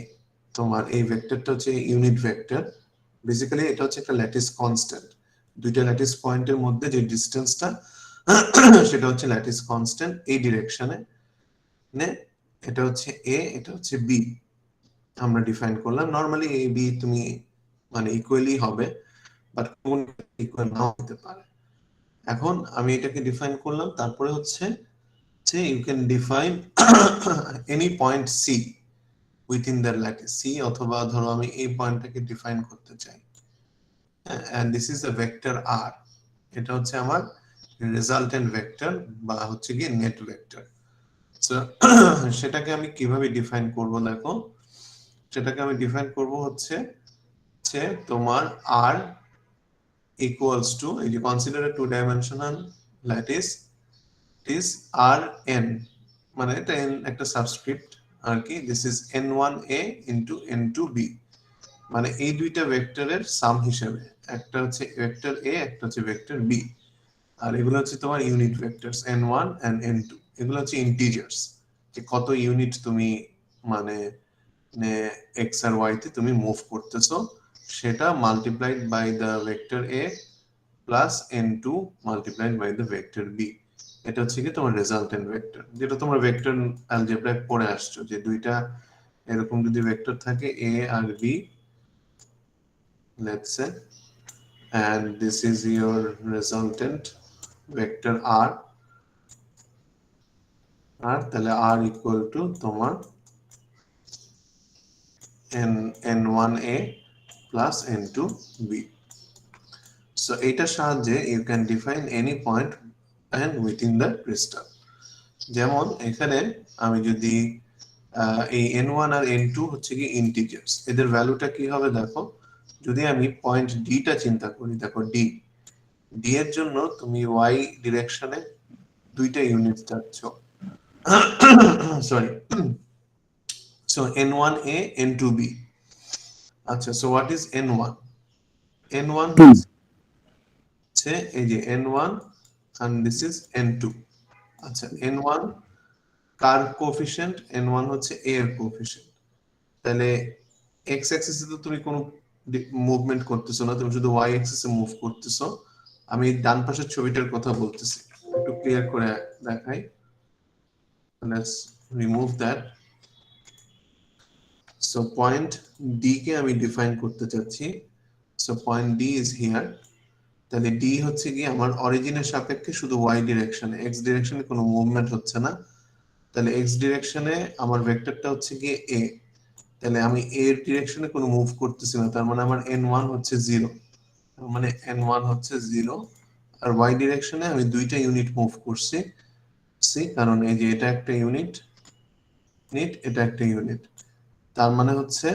তোমার এই ভেক্টরটা হচ্ছে ইউনিট ভেক্টর। বেসিক্যালি এটা হচ্ছে একটা ল্যাটিস কনস্ট্যান্ট। দুইটা ল্যাটিস পয়েন্টের মধ্যে যে ডিসটেন্সটা সেটা হচ্ছে ল্যাটিস কনস্ট্যান্ট এই ডিরেকশনে। এটা হচ্ছে এ, এটা হচ্ছে বি, আমরা ডিফাইন করলাম। নরমালি এ বি তুমি মানে ইকুয়ালি হবে, বাট কোন ইকুয়াল নাও হতে পারে। এখন আমি এটাকে ডিফাইন করলাম, তারপরে হচ্ছে যে you can define any point C within the lattice C, অথবা ধরো আমি এই পয়েন্টটাকে ডিফাইন করতে চাই, and this is a vector r, এটা হচ্ছে আমার রেজাল্টেন্ট ভেক্টর বা হচ্ছে কি নেট ভেক্টর। সো সেটাকে আমি কিভাবে ডিফাইন করব? দেখো, সেটাকে আমি ডিফাইন করব হচ্ছে তোমার r equals to, এই যে consider a 2 dimensional lattice is rn, মানে এটা n একটা সাবস্ক্রিপ্ট আর কি, this is n1a into n2b, মানে এই দুইটা ভেক্টরের সাম হিসেবে, একটা হচ্ছে ভেক্টর a, একটা হচ্ছে ভেক্টর b, আর এগুলো হচ্ছে তোমার unit vectors n1 and n2। এগুলো হচ্ছে ইন্টিজার্স, যে কত ইউনিট তুমি মানে x আর y তে তুমি মুভ করতেছো, সেটা multiplied by the vector a plus n2 multiplied by the vector b। এটা হচ্ছে কি তোমার রেজাল্টেন্ট ভেক্টর, যেটা তোমরা ভেক্টর অ্যালজেব্রায় পড়ে আসছো, যে দুইটা এরকম যদি ভেক্টর থাকে a R b, let's say, and this is your resultant vector r, আর তাহলে r equal to তোমার n1a plus n2b। so এইটার সাহায্যে you can define any point and within the crystal। যেমন এখানে আমি যদি এই n1 আর n2 হচ্ছে কি ইন্টিজার্স, এদের ভ্যালুটা কি হবে দেখো। যদি আমি পয়েন্ট ডি টা চিন্তা করি, দেখো ডি এর জন্য তুমি y ডিরেকশনে দুইটা ইউনিট যাচ্ছ, সরি, so n1a n2b। আচ্ছা, so what is n1? n1 হচ্ছে এই যে n1 and this is n2। আচ্ছা, n1 কার কোএফিশিয়েন্ট? n1 হচ্ছে a এর কোএফিশিয়েন্ট। তাহলে x অ্যাক্সিসে তো তুমি কোনো মুভমেন্ট করতেছো না, তুমি শুধু y অ্যাক্সিসে মুভ করতেছো। আমি ডান পাশের ছবিটার কথা বলতেছি, একটু ক্লিয়ার করে দেখাই। Let's remove that. So point D কে আমি ডিফাইন করতে চাচ্ছি। So point D is here. তাহলে ডি হচ্ছে কি আমার অরিজিনের সাপেক্ষে শুধু ওয়াই ডিরেকশনে, এক্স ডিরেকশনে কোনো মুভমেন্ট হচ্ছে না। তাহলে এক্স ডিরেকশনে আমার ভেক্টরটা হচ্ছে কি এ। তাহলে আমি এ এর ডিরেকশনে কোনো মুভ করতেছি না, তার মানে আমার n1 হচ্ছে 0, তার মানে n1 হচ্ছে 0। আর ওয়াই ডিরেকশনে আমি দুইটা ইউনিট মুভ করছি, কারণ এই যে এটা একটা ইউনিট, এটা একটা ইউনিট, তার মানে হচ্ছে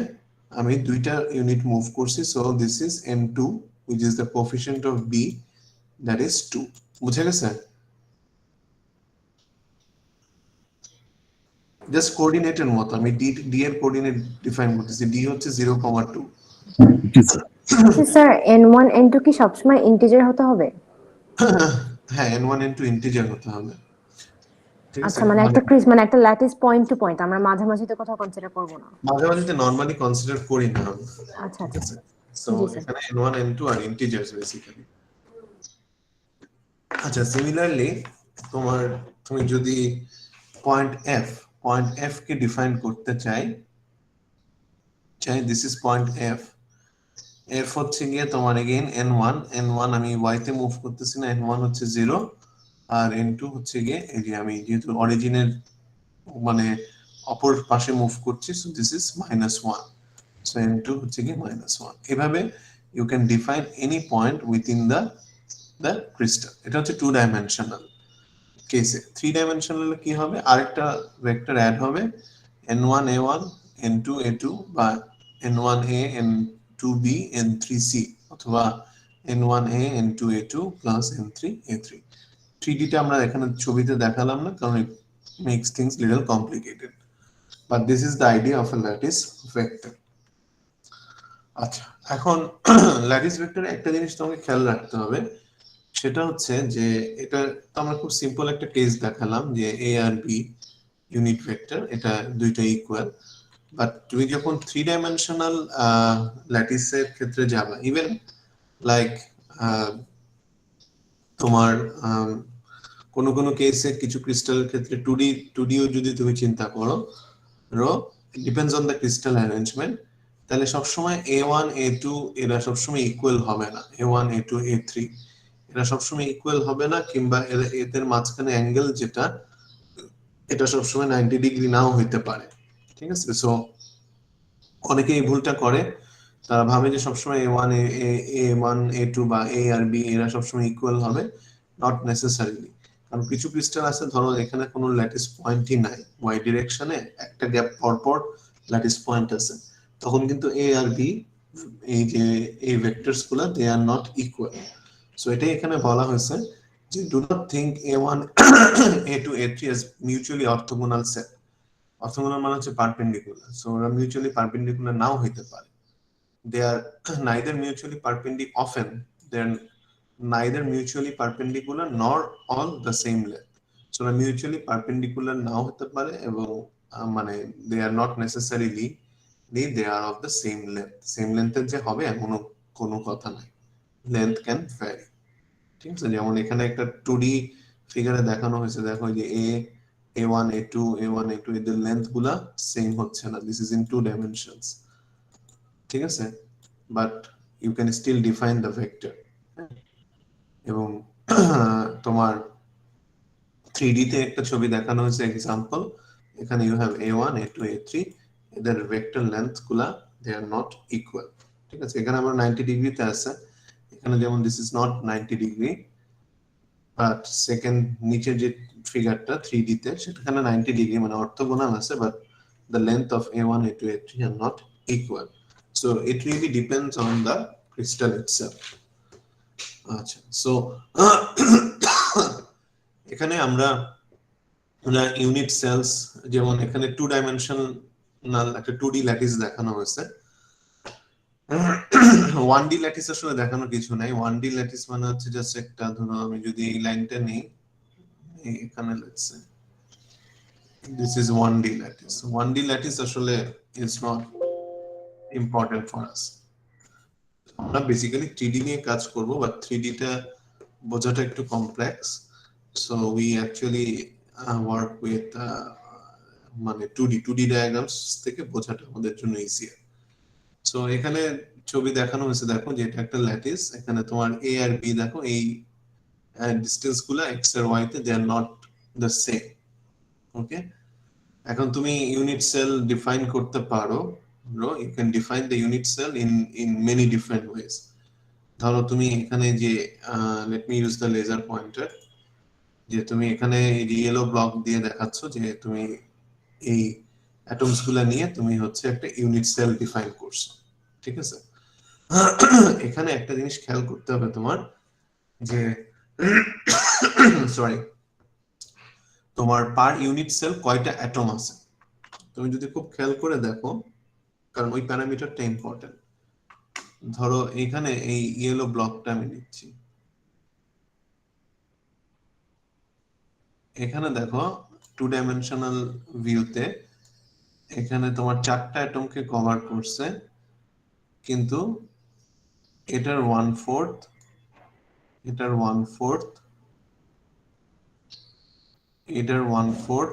আমি দুইটা ইউনিট মুভ করছি। So this is n2 which is the coefficient of b, that is 2. বুঝে গেছে? জাস্ট কোঅর্ডিনেটের মতো আমি ডি এর কোঅর্ডিনেট ডিফাইন করতেছি। ডি হচ্ছে 0,2। স্যার n1 n2 কি সবসময় ইন্টিজার হতে হবে? হ্যাঁ, n1 n2 ইন্টিজার হতে হবে। ঠিক আছে, আচ্ছা, মানে একটা ল্যাটিস পয়েন্ট টু পয়েন্ট, আমরা মাঝামাঝি তো কোথাও কনসিডার করব না। মাঝামাঝিতে নরমালি কনসিডার করি না আমরা। আচ্ছা ঠিক আচ্ছা, আছে, সো জি স্যার। এখানে n1 n2 আর ইন্টিজারস বেসিক্যালি। আচ্ছা, সিমিলারলি তুমি যদি পয়েন্ট এফ কে ডিফাইন করতে চাই, দিস ইজ পয়েন্ট এফ হচ্ছে গিয়ে তোমার এগেইন n1 আমি y তে মুভ করতেছি না, n1 হচ্ছে 0 আর n2 হচ্ছে গিয়ে এই যে আমি যেহেতু অরিজিনের মানে অপর পাশে মুভ করছি, so this is -1, so n2 হচ্ছে গিয়ে -1। এভাবে you can define any point within the crystal. এটা হচ্ছে 2 ডাইমেনশনাল কেসে। 3 ডাইমেনশনাল কি হবে, আরেকটা ভেক্টর অ্যাড হবে, n1 a1 n2 a2 বা n1 a n2 b n3 c, অথবা n1 a n2 a2 plus n3 a3। 3D টা আমরা এখানে ছবিতে দেখালাম না, কারণ it makes things little complicated, but this is the idea of a lattice vector. আচ্ছা, এখন ল্যাটিস ভেক্টরে একটা জিনিস তোমাকে খেয়াল রাখতে হবে, সেটা হচ্ছে যে এটা তো আমরা খুব সিম্পল একটা কেস দেখালাম যে এ আর বি ইউনিট ভেক্টর, এটা দুইটা ইকুয়াল। বাট তুমি যখন 3 ডাইমেনশনাল ল্যাটিসের ক্ষেত্রে যাবা, ইভেন লাইক তোমার কোনো কেসে কিছু ক্রিস্টালের ক্ষেত্রে 2Dও যদি তুমি চিন্তা করো, depends on the crystal arrangement, তাহলে সবসময় a1 a2 এরা সবসময় ইকুয়াল হবে না, a1 a2 a3 এরা সবসময় ইকুয়াল হবে না, কিংবা এদের মাঝখানে অ্যাঙ্গেল যেটা এটা সবসময় 90 ডিগ্রি নাও হইতে পারে। ঠিক আছে, সো অনেকে এই ভুলটা করে, তারা ভাবে যে সবসময় a1 a2 বা a আর b এরা সবসময় ইকুয়াল হবে, নট নেসেসারিলি। কারণ কিছু ক্রিস্টাল আছে, ধরো এখানে কোনো ল্যাটিস পয়েন্টই নাই, ওয়াই ডিরেকশনে একটা গ্যাপ পর পর ল্যাটিস পয়েন্ট আছে, তখন কিন্তু a আর b এই যে এই ভেক্টরস গুলো দে আর নট ইকুয়াল। সো এটাই এখানে বলা হয়েছে যে do not think a1 a2 a3 as mutually orthogonal set. Orthogonal মানে হচ্ছে পারপেন্ডিকুলার, সো ওরা মিউচুয়ালি পারপেন্ডিকুলার নাও হইতে পারে। They are neither mutually perpendicular, often they are neither mutually perpendicular nor on the same length. So ওরা mutually perpendicular নাও হতে পারে, এবং মানে they are not necessarily they are of the same length. Same length এর যে হবে এমন কোনো কথা নাই, length can vary. ঠিক আছে, যেমন এখানে একটা 2D ফিগারে দেখানো হয়েছে, দেখো যে a1 a2 a1 a2 এদের লেন্থ গুলা সেম হচ্ছে না, দিস ইজ ইন 2 ডাইমেনশনস। ঠিক আছে, but you can still define the vector. এবং তোমার 3D তে একটা ছবি দেখানো হয়েছে এক্সাম্পল, এখানে you have a1 a2 a3 এদের ভেক্টর লেন্থ গুলা দে আর নট ইকুয়াল। ঠিক আছে, এখানে আমরা 90 ডিগ্রিতে আছে, এখানে যেমন this is not 90 degree, but second নিচের যে ফিগারটা 3D তে সেখানে 90 ডিগ্রি, মানে অর্থোগোনাল আছে, but the length of a1 a2 a3 are not equal. So it really depends on the crystal itself. আচ্ছা, সো এখানে আমরা ইউনিট সেলস, যেমন এখানে 2 ডাইমেনশনাল একটা 2D ল্যাটিস দেখানো হয়েছে। 1D ল্যাটিস আসলে দেখানোর কিছু নাই। 1D ল্যাটিস মানে হচ্ছে জাস্ট একটা, ধরো আমি যদি এই লাইনটা নেই, এখানে let's say this is 1D lattice. 1D lattice আসলে is not important for us. আমরা বেসিক্যালি 3D নিয়ে কাজ করব, বাট 3D টা বোঝাটা একটু complex, so we actually work with মানে 2D ডায়াগ্রামস থেকে বোঝাটা আমাদের জন্য ইজিয়ার। সো এখানে ছবি দেখানো হয়েছে, দেখো যে এটা একটা ল্যাটিস, এখানে তোমার এ আর বি দেখো এই ডিসটেন্স গুলো এক্স আর ওয়াই তে they are not the same. Okay, এখন তুমি ইউনিট সেল ডিফাইন করতে পারো, you can define the unit cell in many different ways. ধরো তুমি এখানে যে let me use the laser pointer, যে তুমি এখানে ইয়েলো ব্লক দিয়ে দেখাচ্ছ যে তুমি এই অ্যাটমস গুলা নিয়ে তুমি হচ্ছে একটা ইউনিট সেল ডিফাইন করছো, ঠিক আছে? এখানে একটা জিনিস খেয়াল করতে হবে তোমার, যে সরি, তোমার পার ইউনিট সেল কয়টা অ্যাটম আছে। তুমি যদি খুব খেয়াল করে দেখো, কারণ ওই প্যারামিটারটা ইম্পর্টেন্ট। ধরো এখানে এই ইয়েলো ব্লকটা আমি নিচ্ছি, এখানে দেখো 2 ডাইমেনশনাল ভিউতে এখানে তোমার 4টা অ্যাটমকে কভার করছে, কিন্তু এটার 1/4, এটার 1/4, এটার 1/4,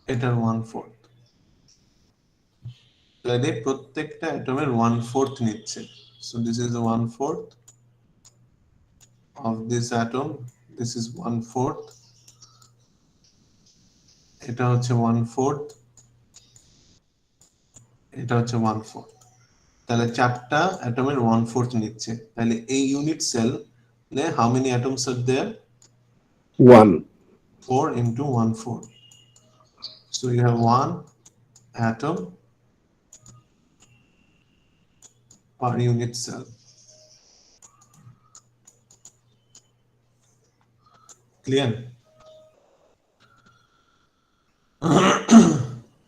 এটার 1/4, তাহলে প্রত্যেকটা অ্যাটমের 1/4 নিচ্ছে। So this is 1/4 of this atom, this is 1/4, এটা হচ্ছে 1/4, এটা হচ্ছে 1/4, তাহলে 4টা অ্যাটমের 1/4 নিচ্ছে। তাহলে এই ইউনিট সেল নে how many atoms are there? 1. 4 into 1/4, so you have 1 atom per unit cell. Clear?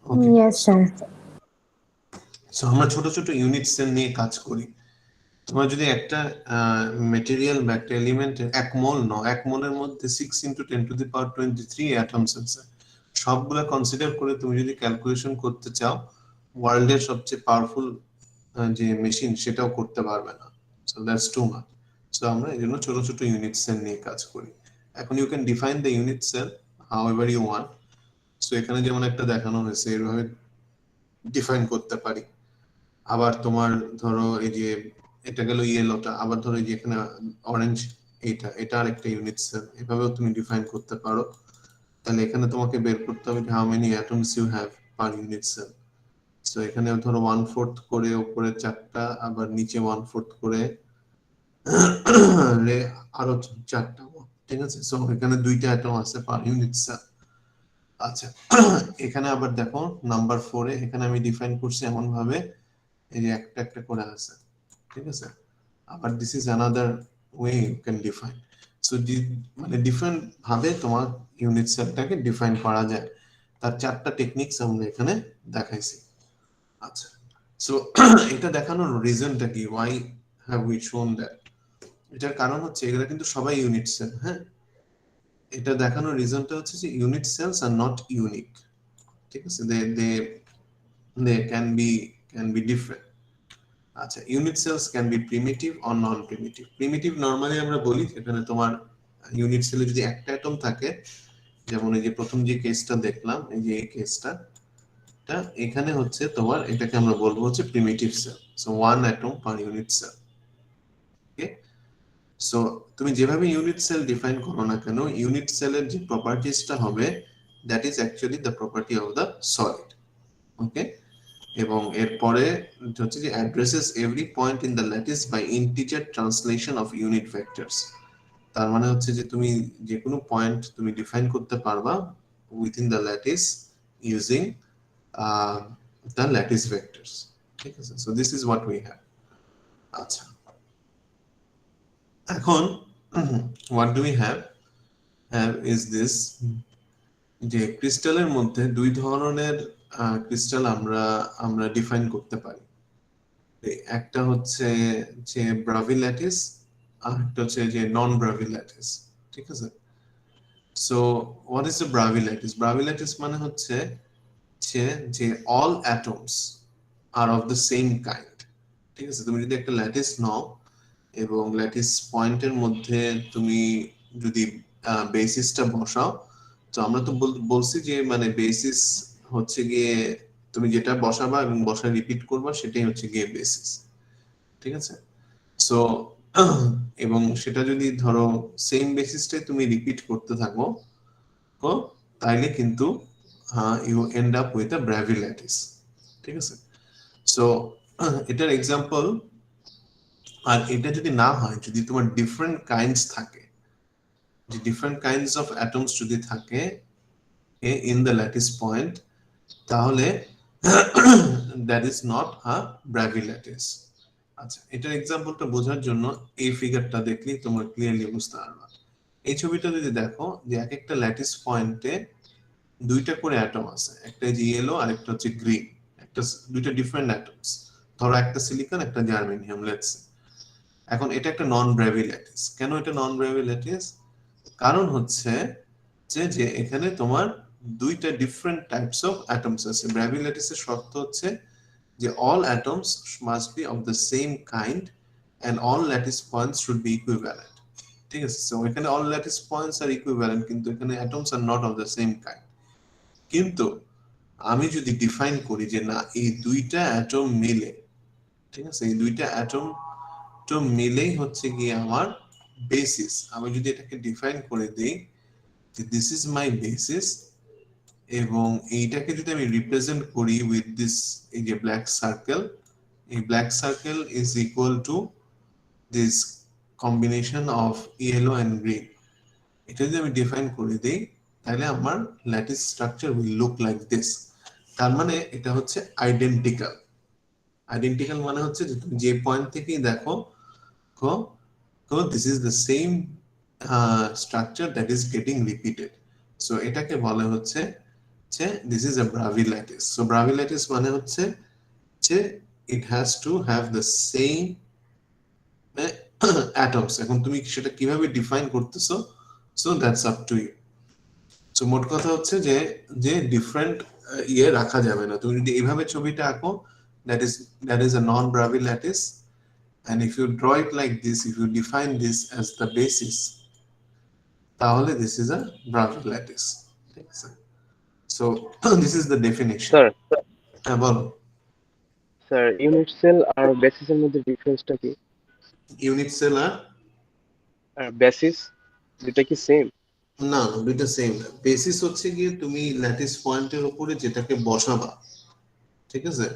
Okay. Yes, sir. So আমরা ছোট ছোট ইউনিট সেল নিয়ে কাজ করি। তোমার যদি একটা মেটেরিয়াল বা একটা এলিমেন্টের 1 মোল নাও, 1 মোলের মধ্যে 6 into 10 to the power 23 atoms আছে, সবগুলা কনসিডার করে তুমি যদি ক্যালকুলেশন করতে চাও, ওয়ার্ল্ডের সবচেয়ে পাওয়ারফুল যে মেশিন সেটাও করতে পারবে না। So that's too much. So আমরা এজন্য ছোট ছোট ইউনিট সেল নিয়ে কাজ করি। এখন you can define the unit cell however you want. So এখানে যেমন একটা দেখানো হয়েছে এভাবে ডিফাইন করতে পারি। আবার তোমার ধরো এই যে এটা গেল ইয়েলোটা, আবার ধরো এই যে এখানে অরেঞ্জ, এটা আরেকটা ইউনিট সেল, এভাবেও তুমি ডিফাইন করতে পারো। তাহলে এখানে তোমাকে বের করতে হবে how many atoms you have per unit cell. So এখানে ধরো 1/4 করে উপরে 4টা, আবার নিচে 1/4 করে আরো 4টা, ঠিক আছে? সো এখানে 2টা অ্যাটম আছে পার ইউনিট সেল। আচ্ছা, এখানে আবার দেখো নাম্বার 4 এ এখানে আমি ডিফাইন করছি এমন ভাবে এই যে একটা একটা করে আছে, ঠিক আছে? আবার this is another way you can define. So মানে ডিফারেন্ট ভাবে তোমার ইউনিট সেলটাকে ডিফাইন করা যায়। তার 4টা টেকনিকস আমরা এখানে দেখাইছি। আচ্ছা, সো এটা দেখানোর রিজনটা কি, ওয়াই হ্যাভ উই শোন দ্যাট? এটার কারণ হচ্ছে এগুলা কিন্তু সবাই ইউনিট সেল। হ্যাঁ, এটা দেখানোর রিজনটা হচ্ছে যে unit cells are not unique, ঠিক আছে? They can be different. আচ্ছা, unit cells can be primitive or non primitive. Primitive normally আমরা বলি এখানে তোমার ইউনিট সেলে যদি একটা অ্যাটম থাকে, যেমন এই যে প্রথম যে কেসটা দেখলাম, এই যে এই কেসটা, এখানে হচ্ছে তোমার এটাকে আমরা বলবো হচ্ছে primitive cell. So 1 atom per unit cell. Okay, so তুমি যেভাবে ইউনিট সেল ডিফাইন করো না কেন, ইউনিট সেলের যে প্রপার্টিজটা হবে that is actually the property of the solid. Okay, এবং এরপরে হচ্ছে যে addresses every point in the lattice by integer translation of unit vectors. তার মানে হচ্ছে যে তুমি যে কোনো পয়েন্ট তুমি ডিফাইন করতে পারবা within the lattice using the lattice vectors, ঠিক আছে? So this is what we have. আচ্ছা, এখন what do we have is this, যে ক্রিস্টালের মধ্যে 2 ধরনের ক্রিস্টাল আমরা ডিফাইন করতে পারি। একটা হচ্ছে যে ব্রাভি ল্যাটিস, আর একটা হচ্ছে যে নন ব্রাভি ল্যাটিস, ঠিক আছে? So what is the Bravais lattice? Bravais lattice মানে হচ্ছে যে all atoms are of the same kind, ঠিক আছে? তুমি যদি একটা ল্যাটিস নাও এবং ল্যাটিস পয়েন্টের মধ্যে তুমি যদি বেসিসটা বসাও। তো আমরা তো বলছি যে মানে বেসিস হচ্ছে গিয়ে তুমি যেটা বসাবা এবং বসায় রিপিট করবা সেটাই হচ্ছে গিয়ে বেসিস, ঠিক আছে? সো এবং সেটা যদি ধরো সেম বেসিসটাই তুমি রিপিট করতে থাকো তাইলে কিন্তু you end up with a Bravais lattice, ঠিক আছে? সো এটার এক্সাম্পল। আর এটা যদি না হয়, যদি তোমার ডিফারেন্ট কাইন্ডস থাকে, যে ডিফারেন্ট কাইন্ডস অফ অ্যাটমস যদি থাকে ইন দ্য ল্যাটিস পয়েন্ট, তাহলে that is not a Bravais lattice. আচ্ছা, এটার এক্সাম্পলটা বোঝার জন্য এই ফিগারটা দেখলেই তোমার ক্লিয়ারলি বুঝতে পারবা। এই ছবিটা যদি দেখো যে এক একটা ল্যাটিস পয়েন্টে দুইটা করে অ্যাটম আছে, একটা যে ইয়েলো আর একটা হচ্ছে গ্রিন, একটা দুইটা ডিফারেন্ট অ্যাটমস। ধরো একটা সিলিকন একটা জার্মেনিয়াম, লেটস সে। এখন এটা একটা নন ব্রাভি ল্যাটিস। কেন এটা নন ব্রাভি ল্যাটিস? কারণ হচ্ছে যে এখানে তোমার দুইটা ডিফারেন্ট টাইপস অফ অ্যাটমস আছে। ব্রাভি ল্যাটিসের শর্ত হচ্ছে যে all atoms must be of the same kind and all lattice points should be equivalent, ঠিক আছে? সো এখানে all lattice points are equivalent, কিন্তু এখানে atoms are not of the same kind। কিন্তু আমি যদি ডিফাইন করি যে না, এই দুইটা অ্যাটম মিলে, ঠিক আছে, এই দুইটা অ্যাটম তো মিলেই হচ্ছে গিয়ে আমার বেসিস। আমি যদি এটাকে ডিফাইন করে দেই যে দিস ইজ মাই বেসিস, এবং এইটাকে যদি আমি রিপ্রেজেন্ট করি উইথ দিস, এই যে ব্ল্যাক সার্কেল, এই black circle is equal to this combination of yellow and green. এটা যদি আমি ডিফাইন করে দেই তাহলে আমার lattice structure will look like this. তার মানে এটা হচ্ছে আইডেন্টিক্যাল। আইডেন্টিক্যাল মানে হচ্ছে যে তুমি যে পয়েন্ট থেকেই দেখো, this is the same structure that is getting repeated. So এটাকে বলে হচ্ছে যে this is a Bravais lattice. So Bravais lattice মানে হচ্ছে যে it has to have the same atoms. এখন তুমি সেটা কিভাবে ডিফাইন করতেছো, so that's up to you. So মোট কথা হচ্ছে যে যে ডিফারেন্ট ইয়ে রাখা যাবে না। তুমি যদি এইভাবে ছবিটা আঁকো, that is a non-Bravey lattice, and if you draw it like this, if you define this as the basis, তাহলে this is a Bravey lattice, ঠিক আছে? So this is the definition. Sir হ্যাঁ বলো। স্যার ইউনিট সেল আর বেসিসের মধ্যে ডিফারেন্সটা কি? Unit sell আর basis দুটা কি সেম? না, দুইটা সেম। বেসিস হচ্ছে গিয়ে তুমি ল্যাটিস পয়েন্টের উপরে যেটাকে বসাবা, ঠিক আছে?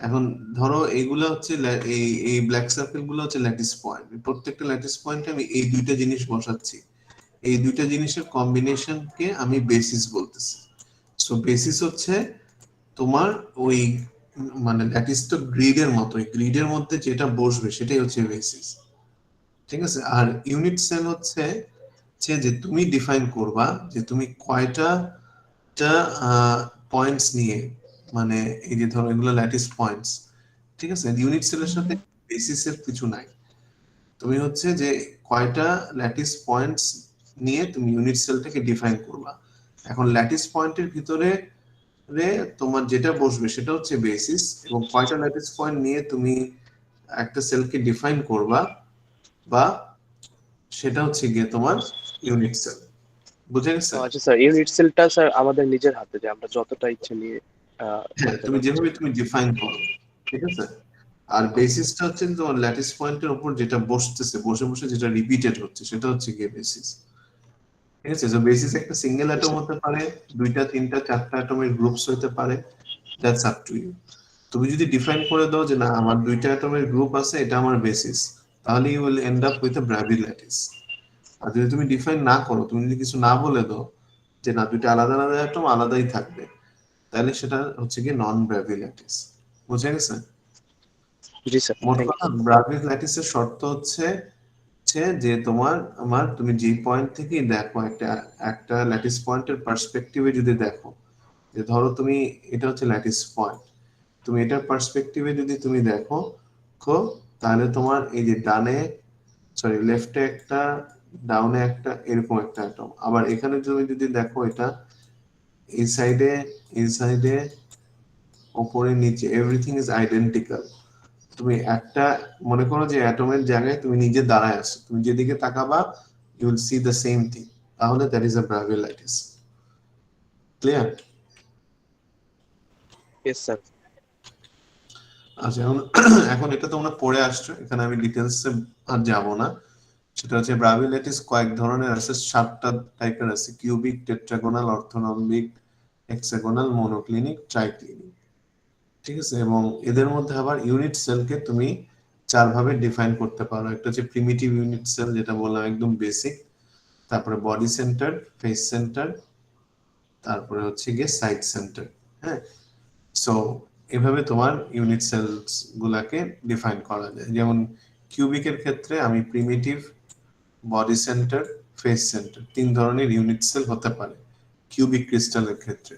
এখন ধরো এইগুলা হচ্ছে এই ব্ল্যাক সার্কেল গুলো হচ্ছে ল্যাটিস পয়েন্ট। প্রত্যেকটা ল্যাটিস পয়েন্টে আমি এই দুইটা জিনিস বসাচ্ছি, এই দুইটা জিনিসের কম্বিনেশনকে আমি বেসিস বলতেছি। সো বেসিস হচ্ছে তোমার ওই মানে ল্যাটিস তো গ্রিডের মতো, গ্রিডের মধ্যে যেটা বসবে সেটাই হচ্ছে বেসিস, ঠিক আছে? আর ইউনিট সেল হচ্ছে যে তুমি ডিফাইন করবা যে তুমি কয়টা পয়েন্টস নিয়ে, মানে এই যে ধরো এগুলো ল্যাটিস পয়েন্টস, ঠিক আছে? ইউনিট সেলের সাথে বেসিসের কিছু নাই। তুমি হচ্ছে যে কয়টা ল্যাটিস পয়েন্টস নিয়ে তুমি ইউনিট সেলটাকে ডিফাইন করবা। এখন ল্যাটিস পয়েন্টের ভিতরে তোমার যেটা বসবে সেটা হচ্ছে বেসিস, এবং কয়টা ল্যাটিস পয়েন্ট নিয়ে তুমি একটা সেলকে ডিফাইন করবা বা সেটা হচ্ছে গিয়ে তোমার ইউনিট সেল। বুঝে গেছে? আচ্ছা স্যার, ইউনিট সেলটা স্যার আমাদের নিজের হাতে, যে আমরা যতটা ইচ্ছে নিয়ে হ্যাঁ, তুমি যেভাবে তুমি ডিফাইন করো, ঠিক আছে? আর বেসিসটা হচ্ছে তোমার ল্যাটিস পয়েন্টের উপর যেটা বসতেছে, বসে বসে যেটা রিপিটেড হচ্ছে সেটা হচ্ছে গিয়ে বেসিস, ঠিক আছে? যে বেসিস একটা সিঙ্গেল অ্যাটম হতে পারে, দুইটা তিনটা চারটা অ্যাটমের গ্রুপস হতে পারে, দ্যাটস আপ টু ইউ। তুমি যদি ডিফাইন করে দাও যে না আমার দুইটা অ্যাটমের গ্রুপ আছে, এটা আমার বেসিস, তাহলে you will end up with a Bravais lattice. আর যদি তুমি ডিফাইন না করো, তুমি যদি কিছু না বলে দাও যে না দুইটা আলাদা আলাদা অ্যাটম আলাদাই থাকবে, তাহলে সেটা হচ্ছে কি নন ব্রাভি ল্যাটিস। বুঝে গেছে? জি স্যার, মোট কথা ব্রাভি ল্যাটিসের শর্ত হচ্ছে যে তুমি যে পয়েন্ট থেকে দেখো একটা ল্যাটিস পয়েন্টের পার্সপেক্টিভে যদি দেখো, যে ধরো তুমি এটা হচ্ছে ল্যাটিস পয়েন্ট, তুমি এটার পার্সপেক্টিভে যদি তুমি দেখো, তাহলে তোমার এই যে লেফটে একটা, ডাউনে একটা, এরকম একটা অ্যাটম। আবার এখানে তুমি যদি দেখো, এটা এই সাইডে উপরে নিচে এভরিথিং ইজ আইডেন্টিক্যাল। তুমি একটা মনে করো যে অ্যাটমের জায়গায় তুমি নিজে দাঁড়ায় আছো, তুমি যেদিকে তাকাবা you will see the same thing, তাহলে that is a Bravais lattice. Clear? Yes, sir. আচ্ছা, এখন এটা তোমরা পড়ে আসছো, এখানে আমি ডিটেলসে আর যাব না। সেটা হচ্ছে ব্রাভি ল্যাটিস কয়েক ধরনের আছে, 7টা টাইপের আছে: কিউবিক, টেট্রাগোনাল, অর্থোরম্বিক, হেক্সাগোনাল, মনোক্লিনিক, ট্রাইক্লিনিক। ঠিক আছে? এবং এদের মধ্যে আবার ইউনিট সেলকে তুমি 4 ভাবে ডিফাইন করতে পারো। একটা হচ্ছে প্রিমিটিভ ইউনিট সেল, যেটা বললাম একদম বেসিক, তারপরে বডি সেন্টার, ফেস সেন্টার, তারপরে হচ্ছে গিয়ে সাইড সেন্টার। হ্যাঁ, সো এভাবে তোমার ইউনিট সেলস গুলাকে ডিফাইন করা যায়। যেমন কিউবিকের ক্ষেত্রে আমি primitive, body centre, face centre 3 ধরনের ইউনিট সেল হতে পারে কিউবিক ক্রিস্টালের ক্ষেত্রে।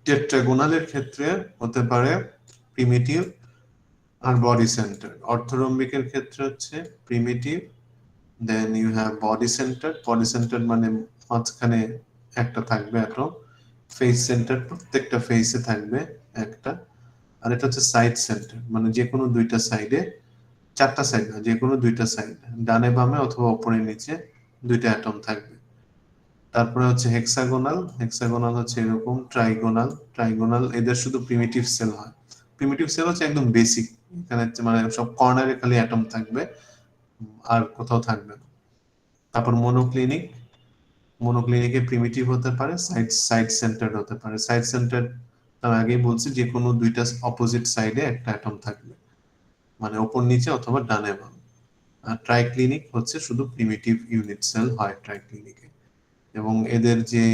টেট্রাগোনালের ক্ষেত্রে হতে পারে প্রিমিটিভ আর বডি সেন্টার। অর্থোরম্বিকের ক্ষেত্রে হচ্ছে primitive, then you have body centre. Body centre মানে মাঝখানে একটা থাকবে অ্যাটম। ফেস সেন্টার, প্রত্যেকটা ফেসে থাকবে একটা। আর এটা হচ্ছে সাইড সেন্টার, মানে যে কোনো দুইটা সাইডে, 4টা সাইড না, যে কোনো দুইটা সাইড, ডানে বামে অথবা উপরে নিচে দুইটা অ্যাটম থাকবে। তারপরে হচ্ছে হেক্সাগোনাল। হেক্সাগোনাল হচ্ছে এরকম। ট্রাইগোনাল। ট্রাইগোনাল এদের শুধু প্রিমিটিভ সেল হয়। প্রিমিটিভ সেল হচ্ছে একদম বেসিক, এখানে মানে সব কর্নারে খালি অ্যাটম থাকবে, আর কোথাও থাকবে না। তারপর মনোক্লিনিক। মনোক্লিনিকে প্রিমিটিভ হতে পারে, সাইড সেন্টার হতে পারে। সাইড সেন্টার আমি আগেই বলছি, যে কোনো দুইটা অপোজিট সাইডে একটা অ্যাটম থাকবে, মানে ওপর নিচে অথবা ডানে বামে। আর ট্রাইক্লিনিক হচ্ছে শুধু প্রিমিটিভ ইউনিট সেল হয় ট্রাইক্লিনিকে। এবং এদের যে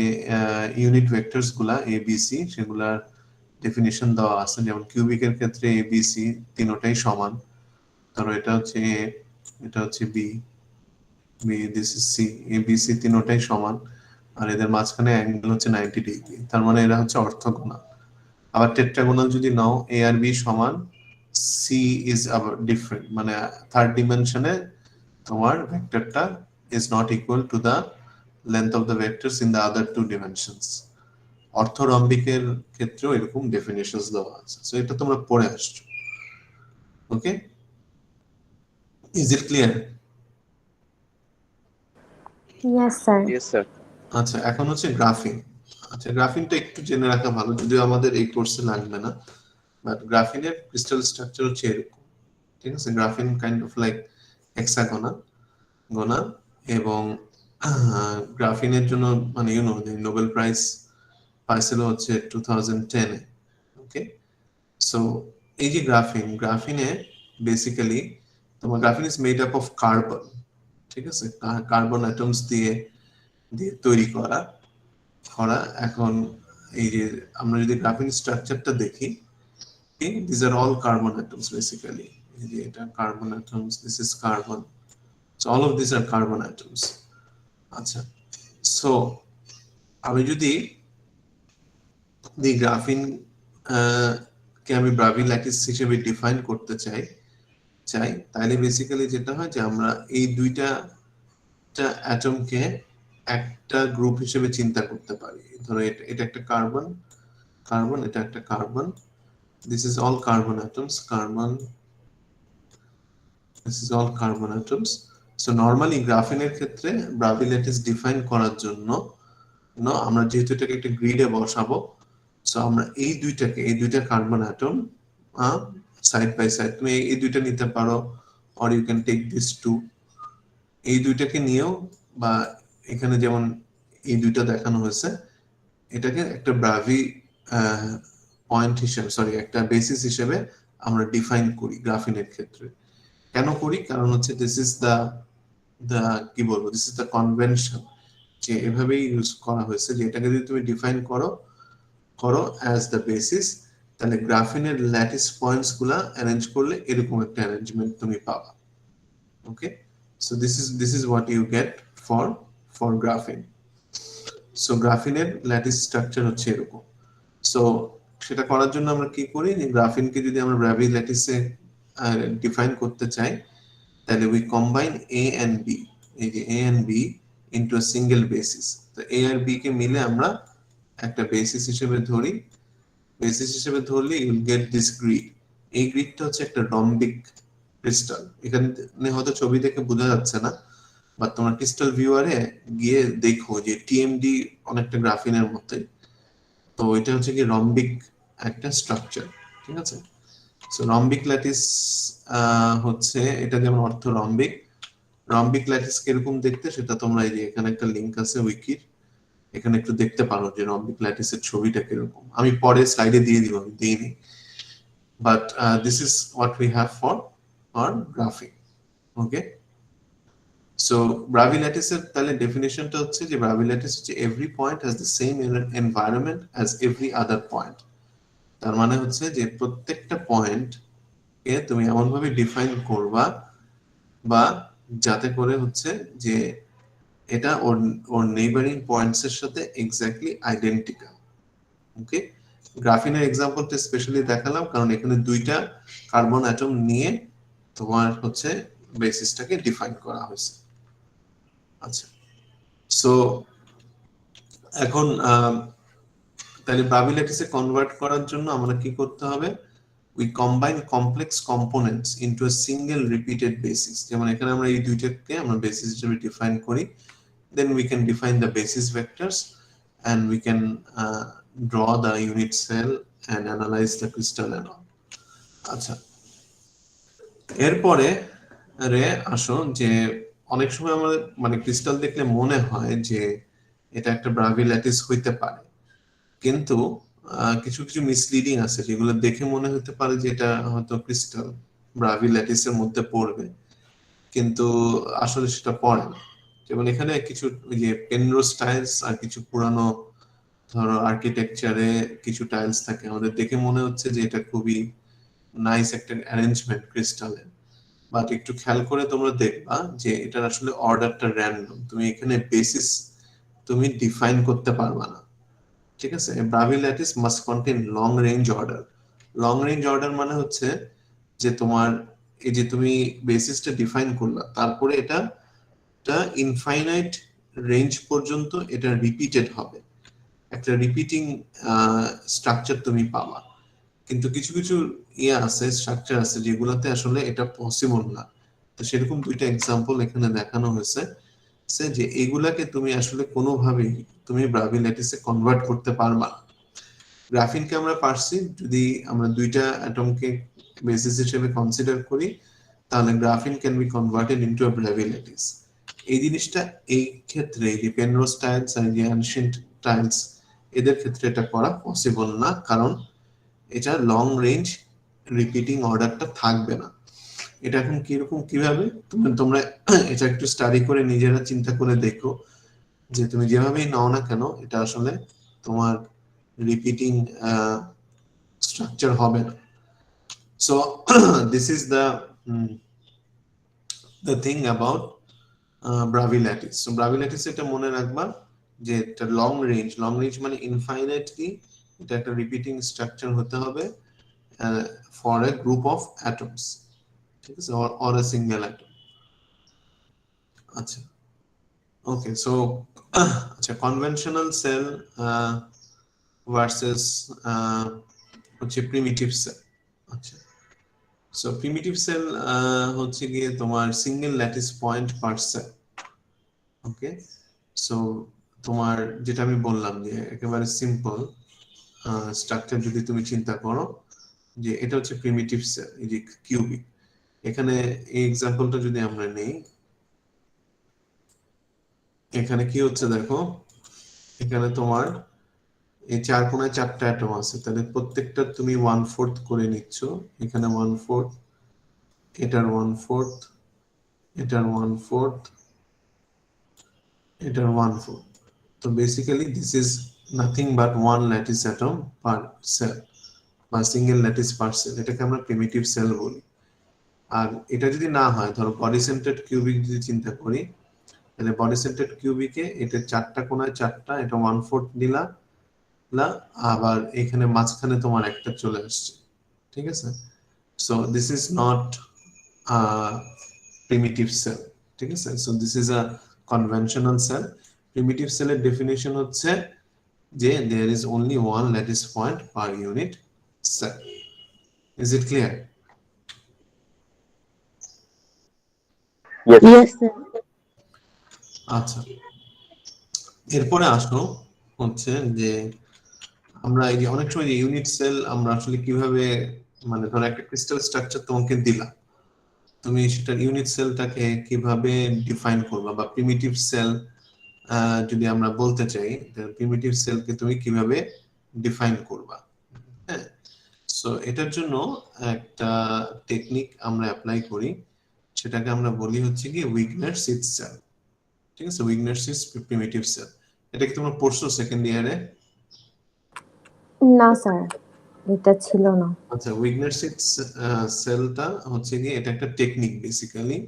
ইউনিট ভেক্টরস গুলা এবিসি, সেগুলার ডেফিনিশন দেওয়া আছে। যেমন কিউবিকের ক্ষেত্রে এবিসি তিনটাই সমান। ধরো এটা হচ্ছে এ, এটা হচ্ছে B, this is C, ABC তিনটাই সমান, আর এদের মাঝখানে অ্যাঙ্গেল হচ্ছে 90 ডিগ্রি, তার মানে এরা হচ্ছে অর্থোগোনাল। আবার টেট্রাগোনাল যদি নাও, এ আর বি সমান, সি ইজ আবার ডিফারেন্ট, মানে থার্ড ডিমেনশনে তোমার ভেক্টরটা is not equal to the length of the vectors in the other 2 dimensions. অর্থোরম্বিকের ক্ষেত্রেও এরকম ডেফিনিশনস দেওয়া আছে। সো এটা তোমরা পড়ে আসছো। Okay, is it clear? Yes sir. Yes, sir. আচ্ছা, এখন হচ্ছে গ্রাফিন। আচ্ছা, গ্রাফিনটা একটু জেনে রাখা ভালো, যদিও আমাদের এই কোর্সে লাগবে না, বাট গ্রাফিনের ক্রিস্টাল স্ট্রাকচার হচ্ছে এরকম। ঠিক আছে? Graphene kind of like hexagonal গোনা। এবং গ্রাফিনের জন্য মানে নোবেল প্রাইজ পাইছিল হচ্ছে 2010 এ। ওকে, সো এই যে গ্রাফিনে বেসিক্যালি তোমার graphene is made up of carbon. ঠিক আছে? কার্বন অ্যাটমস দিয়ে তৈরি করা। এখন এই যে আমরা যদি গ্রাফিন স্ট্রাকচারটা দেখি, this are all carbon atoms basically. এই যে এটা carbon atoms, this is carbon, so all of this are carbon atoms. আচ্ছা, সো আমি যদি গ্রাফিন কে আমি ব্রাভি ল্যাটিস হিসেবে ডিফাইন করতে চাই, তাহলে বেসিক্যালি যেটা হয় যে আমরা এই দুইটা অ্যাটমকে একটা গ্রুপ হিসেবে চিন্তা করতে পারি। ধরো এটা একটা কার্বন, এটা একটা carbon, this is all carbon atoms, this is all carbon atoms. So normally গ্রাফিনের ক্ষেত্রে ব্রাভি ল্যাটিস ডিফাইন করার জন্য আমরা যেহেতু এটাকে একটা গ্রিডে বসাবো, সো আমরা এই দুইটা carbon atom side by side, তুমি এই দুইটা নিতে পারো, or you can take this two. এই দুইটাকে নিয়েও, বা এখানে যেমন এই দুইটা দেখানো হয়েছে, এটাকে একটা ব্রাভি পয়েন্ট হিসেবে, একটা বেসিস হিসেবে আমরা ডিফাইন করি গ্রাফিনের ক্ষেত্রে। কেন করি? কারণ হচ্ছে দিস ইজ দ্য কি বলবো, দিস ইজ দ্য কনভেনশন, যে এভাবেই ইউজ করা হয়েছে, যে এটাকে যদি তুমি ডিফাইন করো অ্যাজ দ্য বেসিস, তাহলে গ্রাফিনের ল্যাটিস পয়েন্টস গুলা অ্যারেঞ্জ করলে এরকম একটা অ্যারেঞ্জমেন্ট তুমি পাবা। Okay, so this is what you get for graphene. So গ্রাফিনের ল্যাটিস স্ট্রাকচার হচ্ছে এরকম। সো সেটা করার জন্য আমরা কি করি, যে গ্রাফিনকে যদি আমরা ব্রাভি ল্যাটিসে ডিফাইন করতে চাই, তাহলে we combine A and B, এই যে A and B into a single basis. তো এ আর বি কে মিলে আমরা একটা বেসিস হিসেবে ধরি। বেসিস হিসেবে ধরলে you will get this grid. এই গ্রিডটা হচ্ছে একটা রম্বিক ক্রিস্টাল। এখানে হয়তো ছবি দেখে বোঝা যাচ্ছে না, বা তোমার ক্রিস্টাল ভিউয়ারে গিয়ে দেখো যে টিএমডি অনেকটা গ্রাফিনের মতোই, তো এটা হচ্ছে কি রম্বিক একটা স্ট্রাকচার, ঠিক আছে। সো রম্বিক ল্যাটিস হচ্ছে এটা, যেমন অর্থ রম্বিক। রম্বিক ল্যাটিস কিরকম দেখতে সেটা তোমরা এই যে এখানে একটা লিংক আছে উইকির, এখানে একটু দেখতে পারো যে রম্বিক ল্যাটিসের ছবিটা কিরকম। আমি পরে স্লাইডে দিয়ে দিব, আমি দিইনি, but this is what we have for our graphic. Okay, so Bravais ল্যাটিসের তাহলে ডেফিনেশনটা হচ্ছে যে ব্রাভি ল্যাটিস হচ্ছে every point has the same environment as every other point. তার মানে হচ্ছে যে প্রত্যেকটা পয়েন্ট কে তুমি এমন ভাবে ডিফাইন করবা বা যাতে করে হচ্ছে যে এটা ওর নেইবারিং পয়েন্টস এর সাথে এক্স্যাক্টলি আইডেন্টিক্যাল। ওকে, গ্রাফিনের এক্সাম্পলটা স্পেশালি দেখালাম কারণ এখানে দুইটা কার্বন অ্যাটম নিয়ে তোমার হচ্ছে বেসিসটাকে ডিফাইন করা হয়েছে। আচ্ছা, সো এখন তাহলে ব্রাভি ল্যাটিসে কনভার্ট করার জন্য আমরা কি করতে হবে? we combine complex components into a single repeated basis। যেমন এখানে আমরা এই দুইটাকে আমরা বেসিস হিসেবে ডিফাইন করি, then we can define the basis vectors and we can draw the unit cell and analyze the crystal and all। আচ্ছা, এরপরে আসো যে অনেক সময় আমাদের মানে ক্রিস্টাল দেখলে মনে হয় যে এটা একটা ব্রাভি ল্যাটিস হইতে পারে, কিন্তু কিছু কিছু মিসলিডিং আছে যেগুলো দেখে মনে হতে পারে যে এটা হয়তো ক্রিস্টাল ব্রাভি ল্যাটিসের মধ্যে পড়বে, কিন্তু আসলে সেটা পড়ে না। যেমন এখানে কিছু ওই যে পেনরোজ টাইলস আর কিছু পুরানো ধরো আর্কিটেকচারে কিছু টাইলস থাকে, আমাদের দেখে মনে হচ্ছে যে এটা খুবই নাইস একটা অ্যারেঞ্জমেন্ট ক্রিস্টালের, বাট একটু খেয়াল করে তোমরা দেখবা যে এটার আসলে অর্ডারটা র্যান্ডম, তুমি এখানে বেসিস তুমি ডিফাইন করতে পারবা না, ঠিক আছে। Bravais lattice must contain long range order. Long range order মানে হচ্ছে যে তোমার এই যে তুমি বেসিসটা ডিফাইন করলা, তারপরে এটা ইনফাইনাইট রেঞ্জ পর্যন্ত এটা রিপিটেড হবে, একটা রিপিটিং স্ট্রাকচার তুমি পাবা। কিন্তু কিছু কিছু আছে, স্ট্রাকচার আছে যেগুলোতে আসলে এটা পসিবল না। তো সেরকম দুইটা এক্সাম্পল এখানে দেখানো হয়েছে যে এগুলাকে তুমি আসলে কোনোভাবেই তুমি ব্রাভি ল্যাটিসে কনভার্ট করতে পারবা না। গ্রাফিনকে আমরা পারছি, যদি আমরা দুইটা অ্যাটমকে বেসিস হিসেবে কনসিডার করি তাহলে graphene can be converted into a Bravais lattice. এই জিনিসটা এই ক্ষেত্রে এই পেনরোজ টাইলস আর যে অ্যানশিয়েন্ট টাইলস এদের ক্ষেত্রে এটা করা পসিবল না, কারণ এটা লং রেঞ্জ রিপিটিং অর্ডারটা থাকবে না। এটা এখন কিরকম কিভাবে তোমরা এটা একটু স্টাডি করে নিজেরা চিন্তা করে দেখো যে তুমি যেভাবেই নাও না কেন এটা আসলে তোমার রিপিটিং স্ট্রাকচার হবে না। So this is the thing about Bravais lattice. So Bravais lattice এটা মনে রাখবা যে এটা লং রেঞ্জ মানে ইনফাইনাইটলি এটা একটা রিপিটিং স্ট্রাকচার হতে হবে for a group of atoms, ঠিক আছে, অর এ সিঙ্গেল অ্যাটম। আচ্ছা, ওকে, সো আচ্ছা, কনভেনশনাল সেল ভার্সেস হচ্ছে প্রিমিটিভ সেল। আচ্ছা, সো প্রিমিটিভ সেল হচ্ছে গিয়ে তোমার single lattice point per sell. Okay, so তোমার যেটা আমি বললাম যে একেবারে সিম্পল স্ট্রাকচার যদি তুমি চিন্তা করো যে এটা হচ্ছে প্রিমিটিভ সেল, এই যে কিউবিক। এখানে এই এক্সাম্পলটা যদি আমরা নেই, এখানে কি হচ্ছে দেখো, এখানে তোমার এই চার কোণায় চারটা অ্যাটম আছে, তাহলে প্রত্যেকটা তুমি 1/4 করে নিচ্ছ। এখানে 1/4, এটার 1/4, এটার 1/4, এটার 1/4। তো basically this is nothing but one lattice atom per cell বা সিঙ্গেল ল্যাটিস পার সেল, এটাকে আমরা প্রিমিটিভ সেল বলি। আর এটা যদি না হয়, ধরো বডি সেন্টার্ড কিউবিক যদি চিন্তা করি, তাহলে বডি সেন্টার্ড কিউবিকে এটা চারটা কোণায় চারটা, এটা 1/4 নিলা, আবার এখানে মাঝখানে তোমার একটা চলে আসছে, ঠিক আছে। So this is not primitive cell, ঠিক আছে। So this is a conventional cell. Primitive সেলের ডেফিনিশন হচ্ছে যে there is only one lattice point per unit cell. Is it clear? Yes. Yes, sir. আচ্ছা, এরপরে আসো হচ্ছে যে আমরা এই যে অনেক সময় যে ইউনিট সেল আমরা আসলে কিভাবে, মানে ধরো একটা ক্রিস্টাল স্ট্রাকচার তোমাকে দিলাম, তুমি সেটার ইউনিট সেলটাকে কিভাবে ডিফাইন করবা, বা প্রিমিটিভ সেল যদি আমরা বলতে চাই, প্রিমিটিভ সেলকে তুমি কিভাবে ডিফাইন করবা। হ্যাঁ, সো এটার জন্য একটা টেকনিক আমরা অ্যাপ্লাই করি, সেটাকে আমরা বলি হচ্ছে কি উইগনার সিট সেল। ঠিক আছে, উইগনার সিট প্রিমিটিভ সেল। এটা কি তোমরা পড়ছো সেকেন্ড ইয়ারে? না স্যার, এটা ছিল না। আচ্ছা, উইগনার সিট সেলটা হচ্ছে কি, এটা একটা টেকনিক বেসিক্যালি।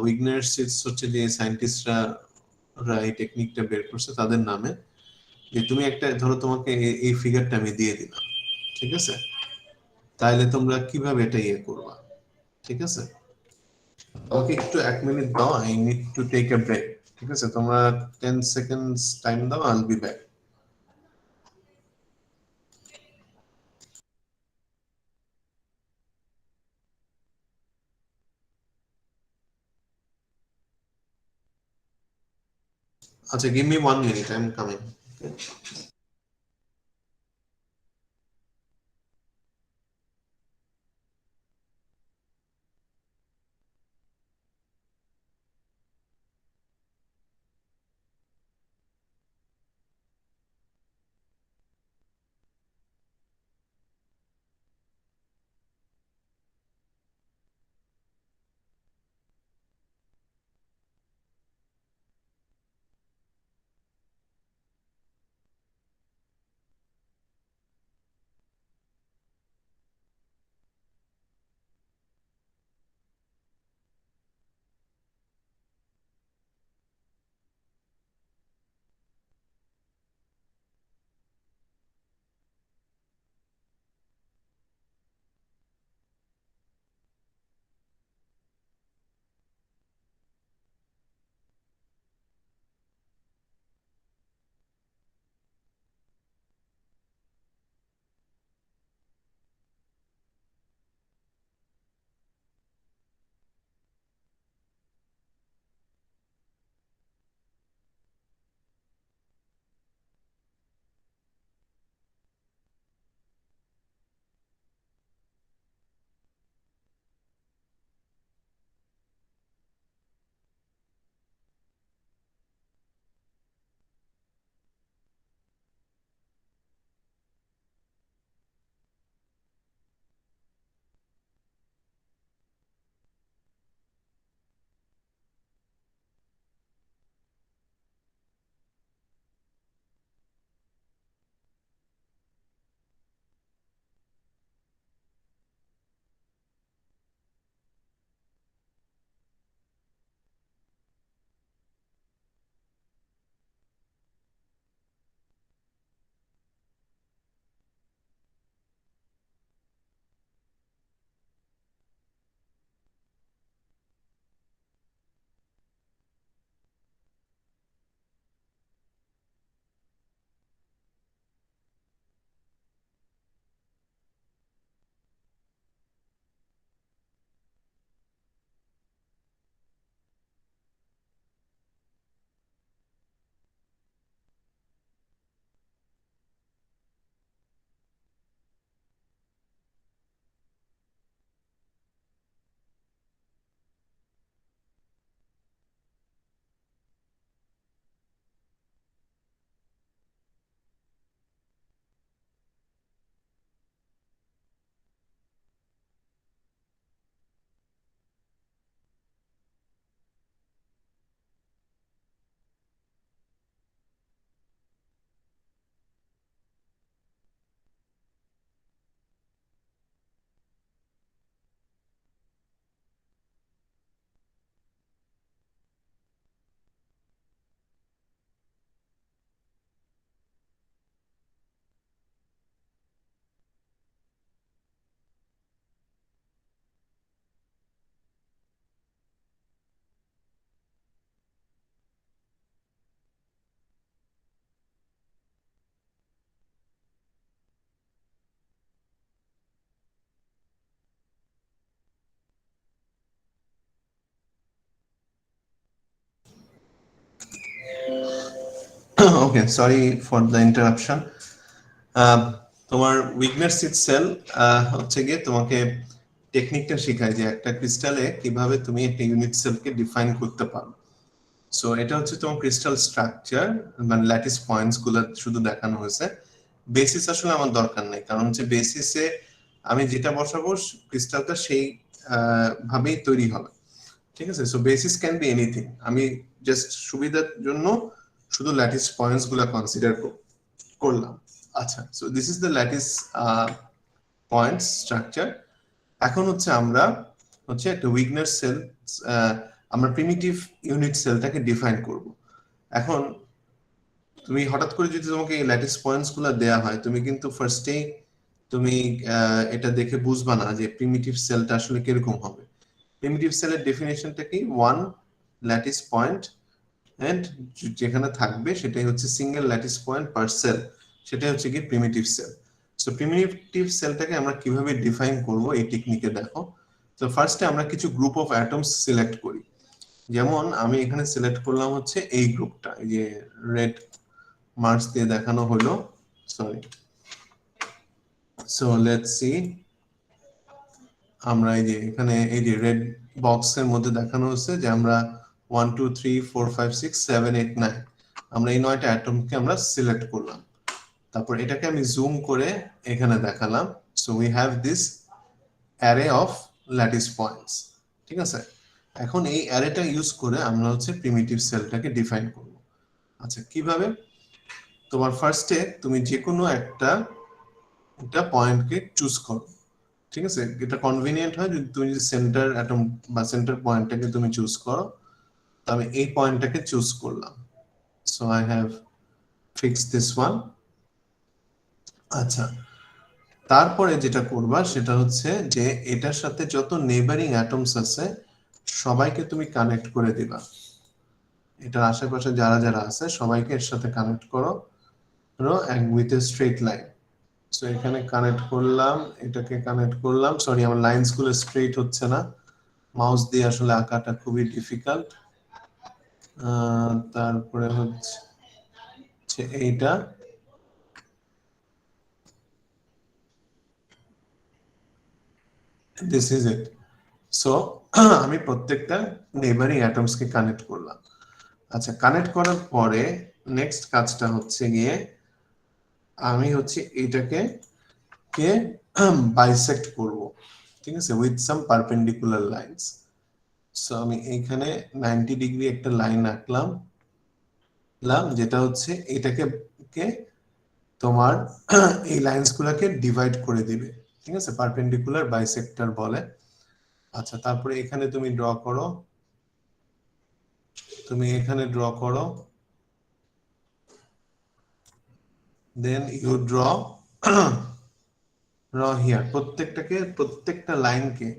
উইগনার সিটস হচ্ছে যে সায়েন্টিস্টরা এই টেকনিকটা বের করছে তাদের নামে। যে তুমি একটা ধরো তোমাকে এই ফিগারটা আমি দিয়ে দিলাম, ঠিক আছে, তাহলে তোমরা কিভাবে এটা ইয়ে করবা। ঠিক আছে, আমাকে একটু 1 মিনিট দাও, I need to take a break. ঠিক আছে, তোমরা 10 সেকেন্ডস টাইম দাও, আইল বি ব্যাক। আচ্ছা, গিভ মি 1 মিনিট, I am coming. Okay, sorry for the interruption. তোমার উইগনার সিড সেল হচ্ছে গিয়ে তোমাকে টেকনিকটা শেখায় যে একটা ক্রিস্টালে কিভাবে তুমি একটা ইউনিট সেলকে ডিফাইন করতে পারো। সো এটা হচ্ছে তোমার ক্রিস্টাল স্ট্রাকচার, মানে ল্যাটিস পয়েন্টস গুলো শুধু দেখানো হয়েছে। বেসিস আসলে আমার দরকার নেই, কারণ হচ্ছে বেসিসে আমি যেটা বসাবো ক্রিস্টালটা সেই ভাবেই তৈরি হবে। ঠিক আছে, so basis can be anything. আমি জাস্ট সুবিধার জন্য শুধু ল্যাটিস পয়েন্টস গুলা কনসিডার করলাম। আচ্ছা, so this is the lattice points structure. এখন হচ্ছে আমরা একটা উইগনার সেল, আমরা প্রিমিটিভ ইউনিট সেলটাকে ডিফাইন করব। এখন তুমি হঠাৎ করে যদি তোমাকে এই ল্যাটিস পয়েন্টস গুলো দেয়া হয়, তুমি কিন্তু ফার্স্টেই তুমি এটা দেখে বুঝবা না যে প্রিমিটিভ সেলটা আসলে কিরকম হবে। প্রিমিটিভ সেলের ডেফিনেশনটা কি? ওয়ান ল্যাটিস পয়েন্ট এন্ড যেখানে থাকবে সেটাই হচ্ছে single lattice point per sell, সেটাই হচ্ছে কি প্রিমিটিভ সেল। সো প্রিমিটিভ সেলটাকে আমরা কিভাবে ডিফাইন করব এই টেকনিকে দেখো। তো ফার্স্টে আমরা কিছু গ্রুপ অফ অ্যাটমস সিলেক্ট করি। যেমন আমি এখানে সিলেক্ট করলাম হচ্ছে এই গ্রুপটা, এই যে রেড মার্কস দিয়ে দেখানো হলো, সরি। সো লেটস সি, আমরা এই যে এখানে এই যে রেড বক্সের মধ্যে দেখানো হচ্ছে যে আমরা 1 2 3 4 5 6 7 8 9 আমরা এই 9টা অ্যাটমকে আমরা সিলেক্ট করলাম। তারপর এটাকে আমি জুম করে এখানে দেখালাম। So we have this array of lattice points. ঠিক আছে, এখন এই অ্যারেটা ইউজ করে আমরা হচ্ছে প্রিমিটিভ সেলটাকে ডিফাইন করব। আচ্ছা, কিভাবে? তোমার ফার্স্টে তুমি যে কোনো একটা পয়েন্টকে চুজ করো। ঠিক আছে, এটা কনভিনিয়েন্ট হয় যদি তুমি সেন্টার অ্যাটম বা সেন্টার পয়েন্টটাকে তুমি চুজ করো। তো আমি এই পয়েন্টটাকে চুজ করলাম। So I have fixed this one. আচ্ছা, তারপরে যেটা করবা সেটা হচ্ছে যে এটার সাথে যত নেইবারিং অ্যাটমস আছে সবাইকে তুমি কানেক্ট করে দিবা। এটার আশেপাশে যারা যারা আছে সবাইকে এর সাথে কানেক্ট করো with a straight line. So এখানে কানেক্ট করলাম, এটাকে কানেক্ট করলাম। সরি, আমার লাইনস গুলো স্ট্রেট হচ্ছে না, মাউস দিয়ে আসলে আঁকাটা খুবই ডিফিকাল্ট। তারপরে হচ্ছে এইটা, দিস ইজ ইট। সো আমি প্রত্যেকটা নেইবারিং অ্যাটমসকে কানেক্ট করলাম। আচ্ছা, কানেক্ট করার পরে নেক্সট কাজটা হচ্ছে গিয়ে আমি হচ্ছে এটাকে বাইসেক্ট করব। ঠিক আছে, with some perpendicular lines. So আমি এইখানে 90 ডিগ্রি একটা লাইন আঁকলাম, যেটা হচ্ছে এটাকে তোমার এই লাইনস গুলাকে ডিভাইড করে দিবে। ঠিক আছে, পারপেন্ডিকুলার বাইসেক্টর বলে। আচ্ছা, তারপরে এখানে তুমি ড্র করো, দেন ইউ ড্র হিয়ার। প্রত্যেকটা লাইনকে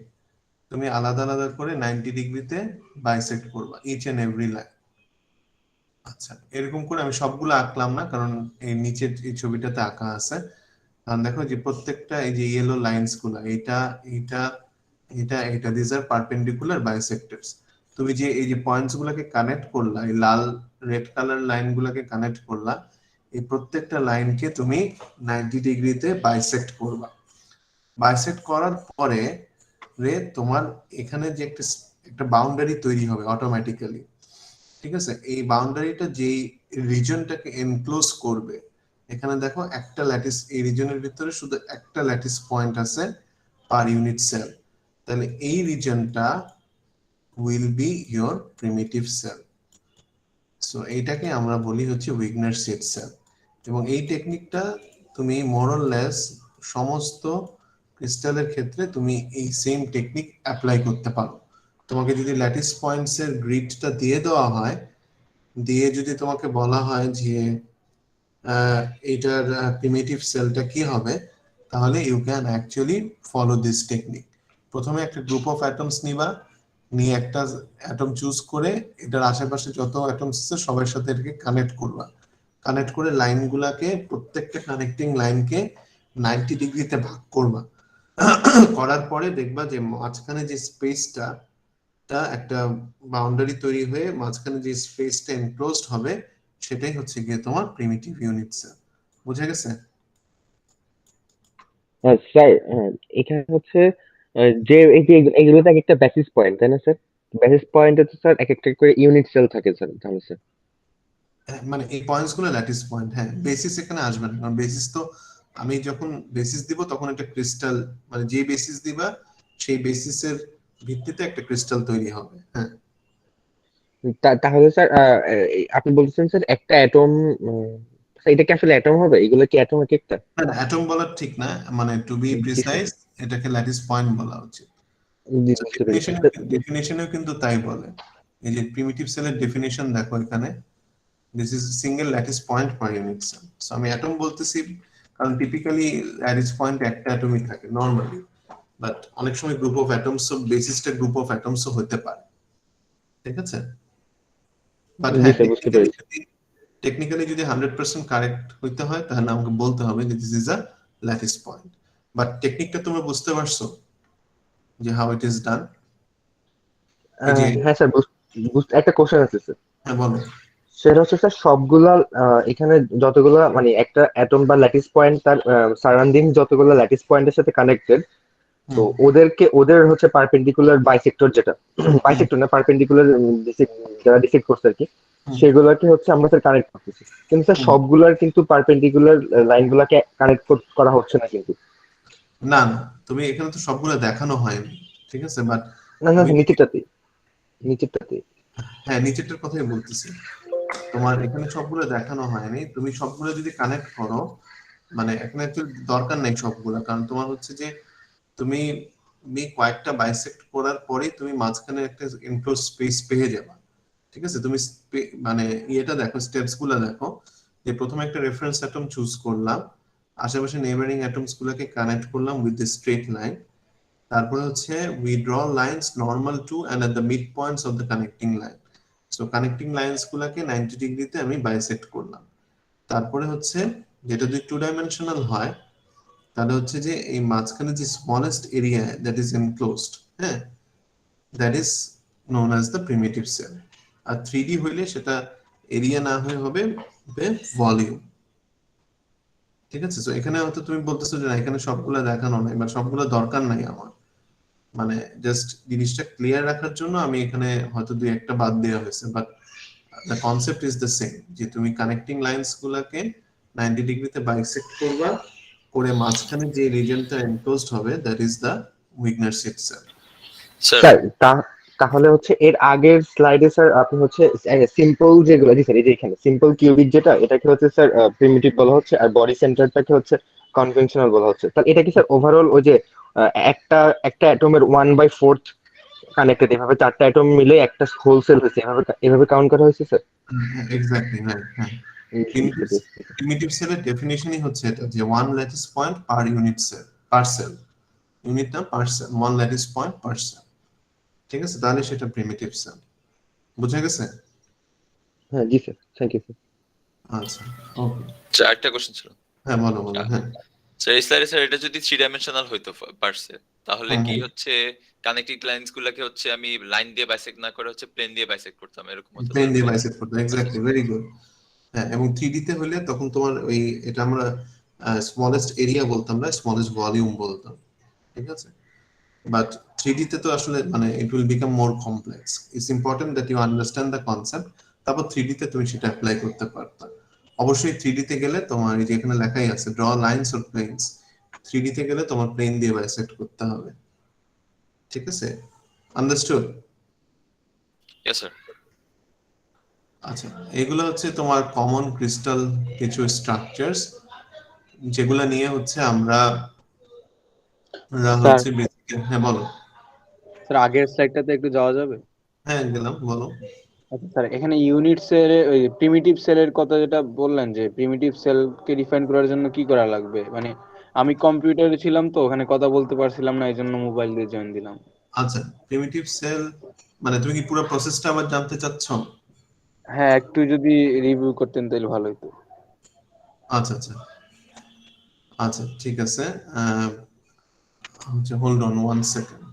তুমি আলাদা আলাদা করে 90 ডিগ্রিতে বাইসেক্ট করবা, ইচ এন্ড এভরি লাইন। আচ্ছা, এরকম করে আমি সবগুলো আঁকলাম না, কারণ এই নিচের এই ছবিটাতে আঁকা আছে। কারণ দেখো যে প্রত্যেকটা এই যে ইয়েলো লাইনস গুলো, এটা দিস আর পারপেন্ডিকুলার বাইসেক্টরস। তুমি যে এই যে পয়েন্টস গুলোকে কানেক্ট করলা, এই লাল রেড কালার লাইন গুলোকে কানেক্ট করলা, এই প্রত্যেকটা লাইনকে তুমি 90 ডিগ্রিতে বাইসেক্ট করবা। বাইসেক্ট করার পরে তোমার এখানে যে একটা বাউন্ডারি তৈরি হবে অটোমেটিক্যালি। ঠিক আছে, এই বাউন্ডারিটা যেই রিজনটাকে এনক্লোজ করবে, এখানে দেখো একটা ল্যাটিস, এই রিজনের ভিতরে শুধু একটা ল্যাটিস পয়েন্ট আছে পার ইউনিট সেল, তাহলে এই রিজনটা will be your primitive cell. So এইটাকে আমরা বলি হচ্ছে উইগনার সিড সেল। এবং এই টেকনিকটা তুমি মোরলেস সমস্ত ক্রিস্টালের ক্ষেত্রে তুমি এই সেম টেকনিক অ্যাপ্লাই করতে পারো। তোমাকে যদি ল্যাটিস পয়েন্টস এর গ্রিডটা দিয়ে দেওয়া হয়, দিয়ে যদি তোমাকে বলা হয় যে এটার প্রিমিটিভ সেলটা কি হবে, তাহলে you can actually follow this technique. প্রথমে একটা গ্রুপ অফ অ্যাটমস নিবা, নিয়ে একটা অ্যাটম চুজ করে এটার আশেপাশে যত অ্যাটমস আছে সবার সাথে এটাকে কানেক্ট করবা। কানেক্ট করে লাইনগুলাকে, প্রত্যেকটা কানেক্টিং লাইনকে 90 ডিগ্রিতে ভাগ করবা। করার পরে দেখবা যে মাঝখানে যে স্পেসটা একটা বাউন্ডারি তৈরি হয়ে মাঝখানে যে স্পেসটা এনক্লোজড হবে, সেটাই হচ্ছে গিয়ে তোমার প্রিমিটিভ ইউনিট সেল। বুঝে গেছে? হ্যাঁ স্যার, হ্যাঁ এখানে হচ্ছে যে এই যে এগুলোতে এক একটা বেসিস পয়েন্ট তাই না স্যার? বেসিস পয়েন্টে তো স্যার এক একটা করে ইউনিট সেল থাকে স্যার, তাহলে স্যার মানে এই পয়েন্টস গুলো ল্যাটিস পয়েন্ট। হ্যাঁ, বেসিস এখানে আসবে না, কারণ বেসিস তো আমি যখন বেসিস দিব তখন একটা ক্রিস্টাল, মানে যে বেসিস দিবা সেই বেসিসের ভিত্তিতে একটা ক্রিস্টাল তৈরি হবে। হ্যাঁ, তাহলে স্যার আপনি বলছেন স্যার একটা অ্যাটম, এটা কি আসলে অ্যাটম হবে? এগুলো কি অ্যাটম এক একটা? না না, অ্যাটম বলা ঠিক না, মানে টু বি জি স্যার, প্রিসাইজ এটাকে ল্যাটিস পয়েন্ট বলা উচিত। জি তো বুঝতে পেরেছি স্যার। ডেফিনেশনেও কিন্তু তাই বলে। এই যে প্রিমিটিভ সেলের ডেফিনেশন দেখো এখানে, this is single lattice point per unit cell. So আমি অ্যাটম বলতেছি কারণ টিপিক্যালি ল্যাটিস পয়েন্ট একটা অ্যাটমই থাকে নরমালি, বাট অনেক সময় গ্রুপ অফ অ্যাটমস বেসিসটা গ্রুপ অফ অ্যাটমসও হতে পারে। ঠিক আছে? বাট জি হ্যাঁ, স্যার বুঝতে পেরেছি। টেকনিক্যালি যদি 100% কারেক্ট হইতে হয় তাহলে আমাকে বলতে হবে যে this is a lattice point. But টেকনিকটা তোমরা বুঝতে পারছো যে হাউ ইট ইজ ডান? এই যে, হ্যাঁ স্যার, একটা কোশ্চেন আছে স্যার। হ্যাঁ বলো। সেটা হচ্ছে স্যার সবগুলা এখানে যতগুলা মানে একটা অ্যাটম বা ল্যাটিস পয়েন্ট তার সারাউন্ডিং যতগুলো ল্যাটিস পয়েন্টের সাথে কানেক্টেড, তো হুম ওদের হচ্ছে পারপেন্ডিকুলার বাইসেক্টর, যেটা হুম বাইসেক্টর না পারপেন্ডিকুলার, যারা ডিসেক্ট করছে আর কি, হুম সেগুলোকে হচ্ছে আমরা স্যার কানেক্ট করতেছি। কিন্তু স্যার হুম। সবগুলার কিন্তু পারপেন্ডিকুলার লাইন গুলাকে কানেক্ট করা হচ্ছে না কিন্তু। না না, তুমি এখানে তো সবগুলো দেখানো হয়নি, ঠিক আছে, বাট না না তুমি, নিচেরটাতে। হ্যাঁ নিচেরটার কথাই বলতেছি। তোমার এখানে সবগুলো দেখানো হয়নি, তুমি সবগুলো যদি কানেক্ট করো, মানে এখানে অ্যাকচুয়ালি দরকার নেই সবগুলো, কারণ তোমার হচ্ছে যে তুমি কয়েকটা বাইসেক্ট করার পরে তুমি মাঝখানে একটা এনক্লোজ স্পেস পেয়ে যাবে। ঠিক আছে, তুমি মানে ইয়েটা দেখো, স্টেপস গুলো দেখো, যে প্রথমে একটা রেফারেন্স অ্যাটম চুজ করলাম, আশেপাশে নেইবারিং অ্যাটমস গুলোকে কানেক্ট করলাম উইথ দ্য স্ট্রেট লাইন, তারপরে হচ্ছে we draw lines normal to and at the mid points of the connecting line. So connecting lines গুলাকে 90 ডিগ্রিতে আমি বাইসেক্ট করলাম। তারপরে হচ্ছে যেটা যদি টু ডাইমেনশনাল হয় তাহলে হচ্ছে যে এই মাঝখানে যে smallest area that is enclosed, হ্যাঁ, that is known as the primitive cell. আর 3D হইলে সেটা এরিয়া না হয়ে হবে ভলিউম। ঠিক আছে, তো এখানে হয়তো তুমি বলতেছো যে না এখানে সবগুলো দেখানো নাই বা সবগুলো দরকার নাই আমার, মানে জাস্ট জিনিসটা ক্লিয়ার রাখার জন্য আমি এখানে হয়তো দুই একটা বাদ দেওয়া হয়েছে, but the concept is the same, যে তুমি কানেক্টিং লাইন্স গুলাকে 90 ডিগ্রিতে বাইসেক্ট করবা, করে মাঝখানে যে রিজিয়নটা এনক্লোজড হবে that is the Wigner Seitz cell. Sir sir তাহলে হচ্ছে এর আগের স্লাইডে স্যার আপনি হচ্ছে সিম্পল যেগুলো, জি স্যার, এই যে এখানে সিম্পল কিউবিক যেটা, এটাকে হচ্ছে স্যার প্রিমিটিভ বলা হচ্ছে, আর বডি সেন্টারটাকে হচ্ছে কনভেনশনাল বলা হচ্ছে। তাহলে এটা কি স্যার ওভারঅল ওই যে একটা একটা অ্যাটমের 1/4 কানেক্টেড, এভাবে চারটা অ্যাটম মিলে একটা হোল সেল হয়েছে, এভাবে কাউন্ট করা হয়েছে স্যার? এক্স্যাক্টলি, হ্যাঁ হ্যাঁ। বুঝতে পেরেছি। প্রিমিটিভ সেলের ডেফিনিশনই হচ্ছে এটা, যে one lattice point per unit cell, per cell, unit না per cell, one lattice point per cell. ঠিক আছে, তাহলে সেটা প্রিমিটিভ সেল। বুঝা গেছে? হ্যাঁ জি স্যার, থ্যাংক ইউ স্যার। আচ্ছা, ওকে। স্যার একটা কোশ্চেন ছিল। হ্যাঁ বলো বলো, হ্যাঁ। স্যার এই স্লাইডে স্যার এটা যদি থ্রি ডাইমেনশনাল হইতো পারছে, তাহলে হুম কি হুম। হচ্ছে কানেক্টিং লাইন্স গুলাকে হচ্ছে আমি লাইন দিয়ে বাইসেক্ট না করে হচ্ছে প্লেন দিয়ে বাইসেক্ট করতাম, এরকম হতো প্লেন স্যার? দিয়ে বাইসেক্ট করতে, এক্স্যাক্টলি, ভেরি গুড। হ্যাঁ, এবং 3D তে হলে তখন তোমার ওই, এটা আমরা স্মলেস্ট এরিয়া বলতাম না, স্মলেস্ট ভলিউম বলতাম। ঠিক আছে, বাট 3D তে তো আসলে মানে it will become more complex. It's important that you understand the concept, তারপর 3D তে তুমি সেটা অ্যাপ্লাই করতে পারতা। অবশ্যই 3D তে গেলে তোমার এই যে এখানে লেখাই আছে draw lines or planes, 3D তে গেলে তোমার প্লেন দিয়ে বাইসেক্ট করতে হবে। ঠিক আছে, আন্ডারস্টুড? Yes sir. আচ্ছা, এগুলো হচ্ছে তোমার কমন ক্রিস্টাল কিছু স্ট্রাকচারস, যেগুলো নিয়ে হচ্ছে আমরা স্যার হচ্ছে বেসিক্যালি, হ্যাঁ বলো। স্যার আগের স্লাইডটাতে একটু যাওয়া যাবে? হ্যাঁ গেলাম, বলো। আচ্ছা স্যার, এখানে ইউনিট সেল, ওই প্রিমিটিভ সেলের কথা যেটা বললেন, যে প্রিমিটিভ সেলকে ডিফাইন করার জন্য কি করা লাগবে, মানে আমি কম্পিউটারে ছিলাম তো ওখানে কথা বলতে পারছিলাম না, এই জন্য মোবাইল দিয়ে জয়েন দিলাম। আচ্ছা, প্রিমিটিভ সেল মানে তুমি কি পুরো প্রসেসটা আবার জানতে চাচ্ছ? হ্যাঁ, একটু যদি রিভিউ করতেন তাহলে ভালো হতো। আচ্ছা আচ্ছা আচ্ছা, ঠিক আছে। আহ, আচ্ছা, হোল্ড অন ওয়ান সেকেন্ড।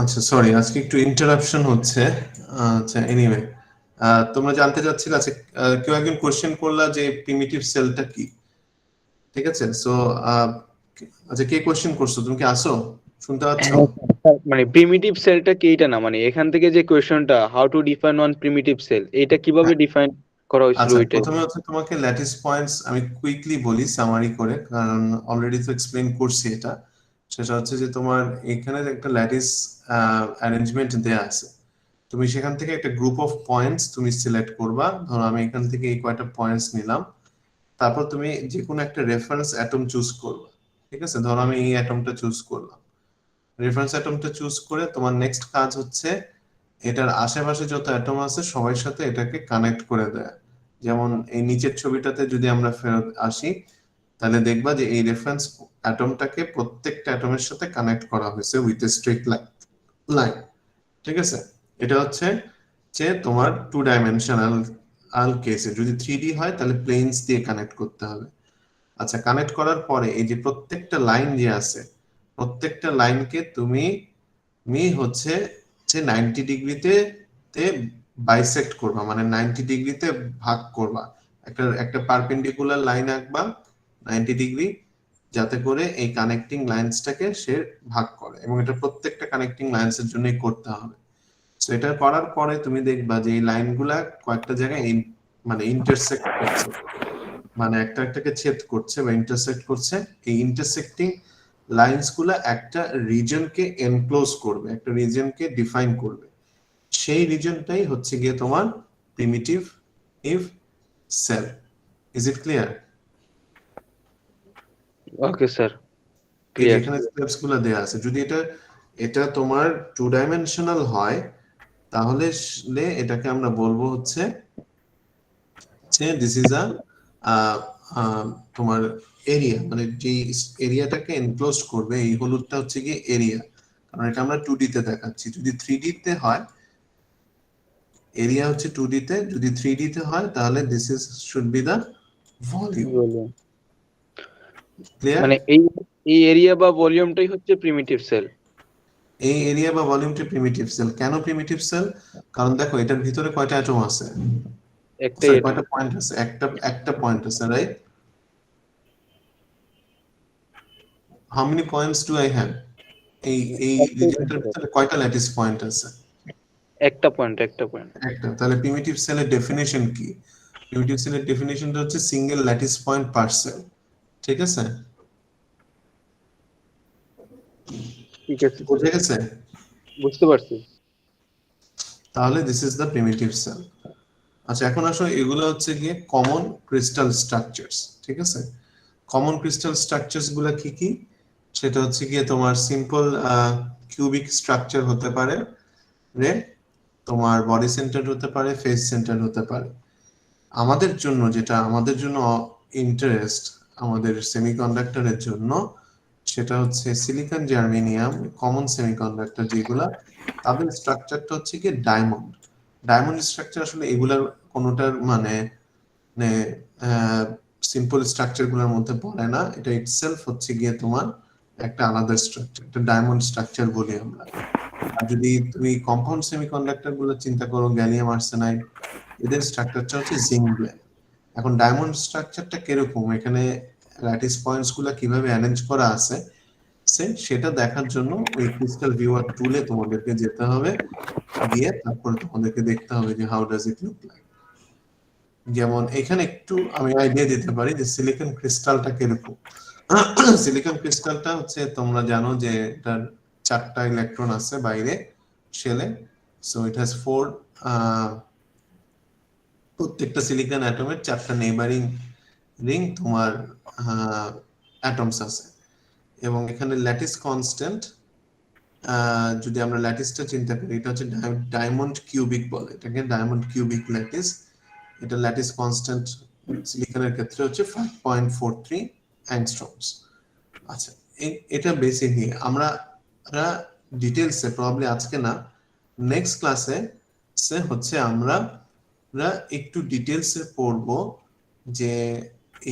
আচ্ছা সরি, আজকে একটু ইন্টারাপশন হচ্ছে। আচ্ছা এনিওয়ে, তোমরা জানতে চাচ্ছিলে, আচ্ছা কেউ একজন কোশ্চেন করলা যে প্রিমিটিভ সেলটা কি, ঠিক আছে? সো আচ্ছা কে কোশ্চেন করছো, তুমি কি আসো, শুনতে পাচ্ছ? মানে প্রিমিটিভ সেলটা কি এটা না, মানে এখান থেকে যে কোয়েশ্চনটা how to define one primitive cell, এটা কিভাবে ডিফাইন করা হয়েছিল আচ্ছা ওইটাই। প্রথমে হচ্ছে তোমাকে ল্যাটিস পয়েন্টস আমি কুইকলি বলি সামারি করে, কারণ অলরেডি তো এক্সপ্লেইন করছি এটা। সেটা হচ্ছে যে তোমার এখানে একটা ল্যাটিস অ্যারেঞ্জমেন্ট দেয়া আছে, তুমি সেখান থেকে একটা গ্রুপ অফ পয়েন্টস তুমি সিলেক্ট করবা। ধরো আমি এখান থেকে এই কয়টা পয়েন্টস নিলাম, তারপর তুমি যে কোনো একটা রেফারেন্স অ্যাটম চুজ করবা, ঠিক আছে? ধরো আমি এই অ্যাটমটা চুজ করলাম, রেফারেন্স অ্যাটমটা চুজ করে তোমার নেক্সট কাজ হচ্ছে এটার আশেপাশে যত অ্যাটম আছে সবার সাথে এটাকে কানেক্ট করে দেয়। যেমন এই নিচের ছবিটাতে যদি আমরা ফেরত আসি, তাহলে দেখবা যে এই রেফারেন্স অ্যাটমটাকে প্রত্যেকটা অ্যাটমের সাথে কানেক্ট করা হয়েছে উইথ এ স্ট্রেট লাইন, ঠিক আছে? এটা হচ্ছে যে তোমার 2 ডাইমেনশনাল কেসে। যদি 3D হয় তাহলে প্লেনস দিয়ে কানেক্ট করতে হবে। আচ্ছা কানেক্ট করার পরে এই যে প্রত্যেকটা লাইন যে আছে, প্রত্যেকটা লাইনকে তুমি হচ্ছে যে 90 ডিগ্রিতে বাইসেক্ট করবা, মানে 90 ডিগ্রিতে ভাগ করবা। একটা পারপেন্ডিকুলার লাইন আঁকবা 90 ডিগ্রি, যাতে করে এই কানেক্টিং লাইন্সটাকে সে ভাগ করে, এবং এটা প্রত্যেকটা কানেক্টিং লাইন্সের জন্যই করতে হবে। সো এটা করার পরে তুমি দেখবা যে এই লাইনগুলা কয়েকটা জায়গায় মানে ইন্টারসেক্ট করছে, মানে একটা একটাকে ছেদ করছে বা ইন্টারসেক্ট করছে। এই ইন্টারসেক্টিং লাইন্স গুলা একটা রিজনকে এনক্লোজ করবে, একটা রিজনকে ডিফাইন করবে। সেই রিজনটাই হচ্ছে গিয়ে তোমার primitive cell. Is it clear? Okay sir, এই যে ক্লিয়ার। এখানে স্টেপস গুলো দেয়া আছে। যদি এটা তোমার 2 ডাইমেনশনাল হয়, তাহলে এটাকে আমরা বলবো হচ্ছে যে দিস ইজ তোমার এরিয়া, মানে যে এরিয়াটাকে এনক্লোজ করবে, এই হলুদটা হচ্ছে কি এরিয়া, কারণ এটা আমরা 2D তে দেখাচ্ছি। যদি 3D তে হয়, এরিয়া হচ্ছে 2D তে, যদি 3D তে হয় তাহলে this is should be the volume. Clear? মানে এই এরিয়া বা ভলিউমটাই হচ্ছে প্রিমিটিভ সেল। এই এরিয়া বা ভলিউমটা প্রিমিটিভ সেল। কেন প্রিমিটিভ সেল? কারণ দেখো এটার ভিতরে কয়টা অ্যাটম আছে, একটাই এটা। কয়টা পয়েন্ট আছে? একটা পয়েন্ট আছে, right? How many points do I have? এই রিজিয়নটার ভিতরে কয়টা ল্যাটিস পয়েন্ট আছে? একটা পয়েন্ট। একটা। তাহলে প্রিমিটিভ সেলের ডেফিনিশন কি? প্রিমিটিভ সেলের ডেফিনিশনটা হচ্ছে single lattice point per cell, ঠিক আছে? ঠিক আছে, বুঝে গেছে? বুঝতে পারছি। তাহলে this is the primitive cell. আচ্ছা এখন আসো, এগুলো হচ্ছে গিয়ে কমন ক্রিস্টাল স্ট্রাকচারস, ঠিক আছে? কমন ক্রিস্টাল স্ট্রাকচারস গুলো কি কি? সেটা হচ্ছে গিয়ে তোমার সিম্পল কিউবিক স্ট্রাকচার হতে পারে, রে তোমার বডি সেন্টার হতে পারে, ফেস সেন্টার হতে পারে। আমাদের জন্য ইন্টারেস্ট, আমাদের সেমিকন্ডাক্টরের জন্য, সেটা হচ্ছে সিলিকন, জার্মেনিয়াম, কমন সেমিকন্ডাক্টর যেগুলা, তাদের স্ট্রাকচারটা হচ্ছে কি ডায়মন্ড স্ট্রাকচার। আসলে এগুলার কোনোটার মানে সিম্পল স্ট্রাকচার গুলোর মধ্যে পড়ে না। এটা ইটসেলফ হচ্ছে গিয়ে তোমার একটা আলাদা স্ট্রাকচার, একটা ডায়মন্ড স্ট্রাকচার বলি আমরা। আর যদি তুমি কম্পাউন্ড সেমিকন্ডাক্টর গুলো চিন্তা করো, গ্যালিয়াম আর্সেনাইড, এদের স্ট্রাকচারটা হচ্ছে জিঙ্ক ব্লেন্ড। এখন ডায়মন্ড স্ট্রাকচারটা কিরকম, এখানে ল্যাটিস পয়েন্টস গুলো কিভাবে অ্যারেঞ্জ করা আছে সেটা দেখার জন্য ওই ক্রিস্টাল ভিউয়ার টুলে তোমাদেরকে যেতে হবে, গিয়ে তারপরে তোমাদেরকে দেখতে হবে যে how does it look like. যেমন এখানে একটু আমি আইডিয়া দিতে পারি যে সিলিকন ক্রিস্টালটা কিরকম। সিলিকন ক্রিস্টালটা হচ্ছে, তোমরা জানো যে এটার 4টা ইলেকট্রন আছে বাইরে শেলে। সো ইট হ্যাজ 4, প্রত্যেকটা সিলিকন অ্যাটমের 4টা নেইবারিং রিং তোমার অ্যাটমস আছে। এবং এখানে ল্যাটিস কনস্ট্যান্ট, যদি আমরা ল্যাটিসটা চিন্তা করি, এটা হচ্ছে ডায়মন্ড কিউবিক বলে এটাকে, ডায়মন্ড কিউবিক ল্যাটিস। এটা ল্যাটিস কনস্ট্যান্ট সিলিকনের ক্ষেত্রে হচ্ছে 5.43 অ্যাংস্ট্রমস। আচ্ছা এটা বেসিকলি আমরা ডিটেইলসে, প্রবাবলি আজকে না, নেক্সট ক্লাসে হচ্ছে আমরা একটু ডিটেইলসে পড়ব যে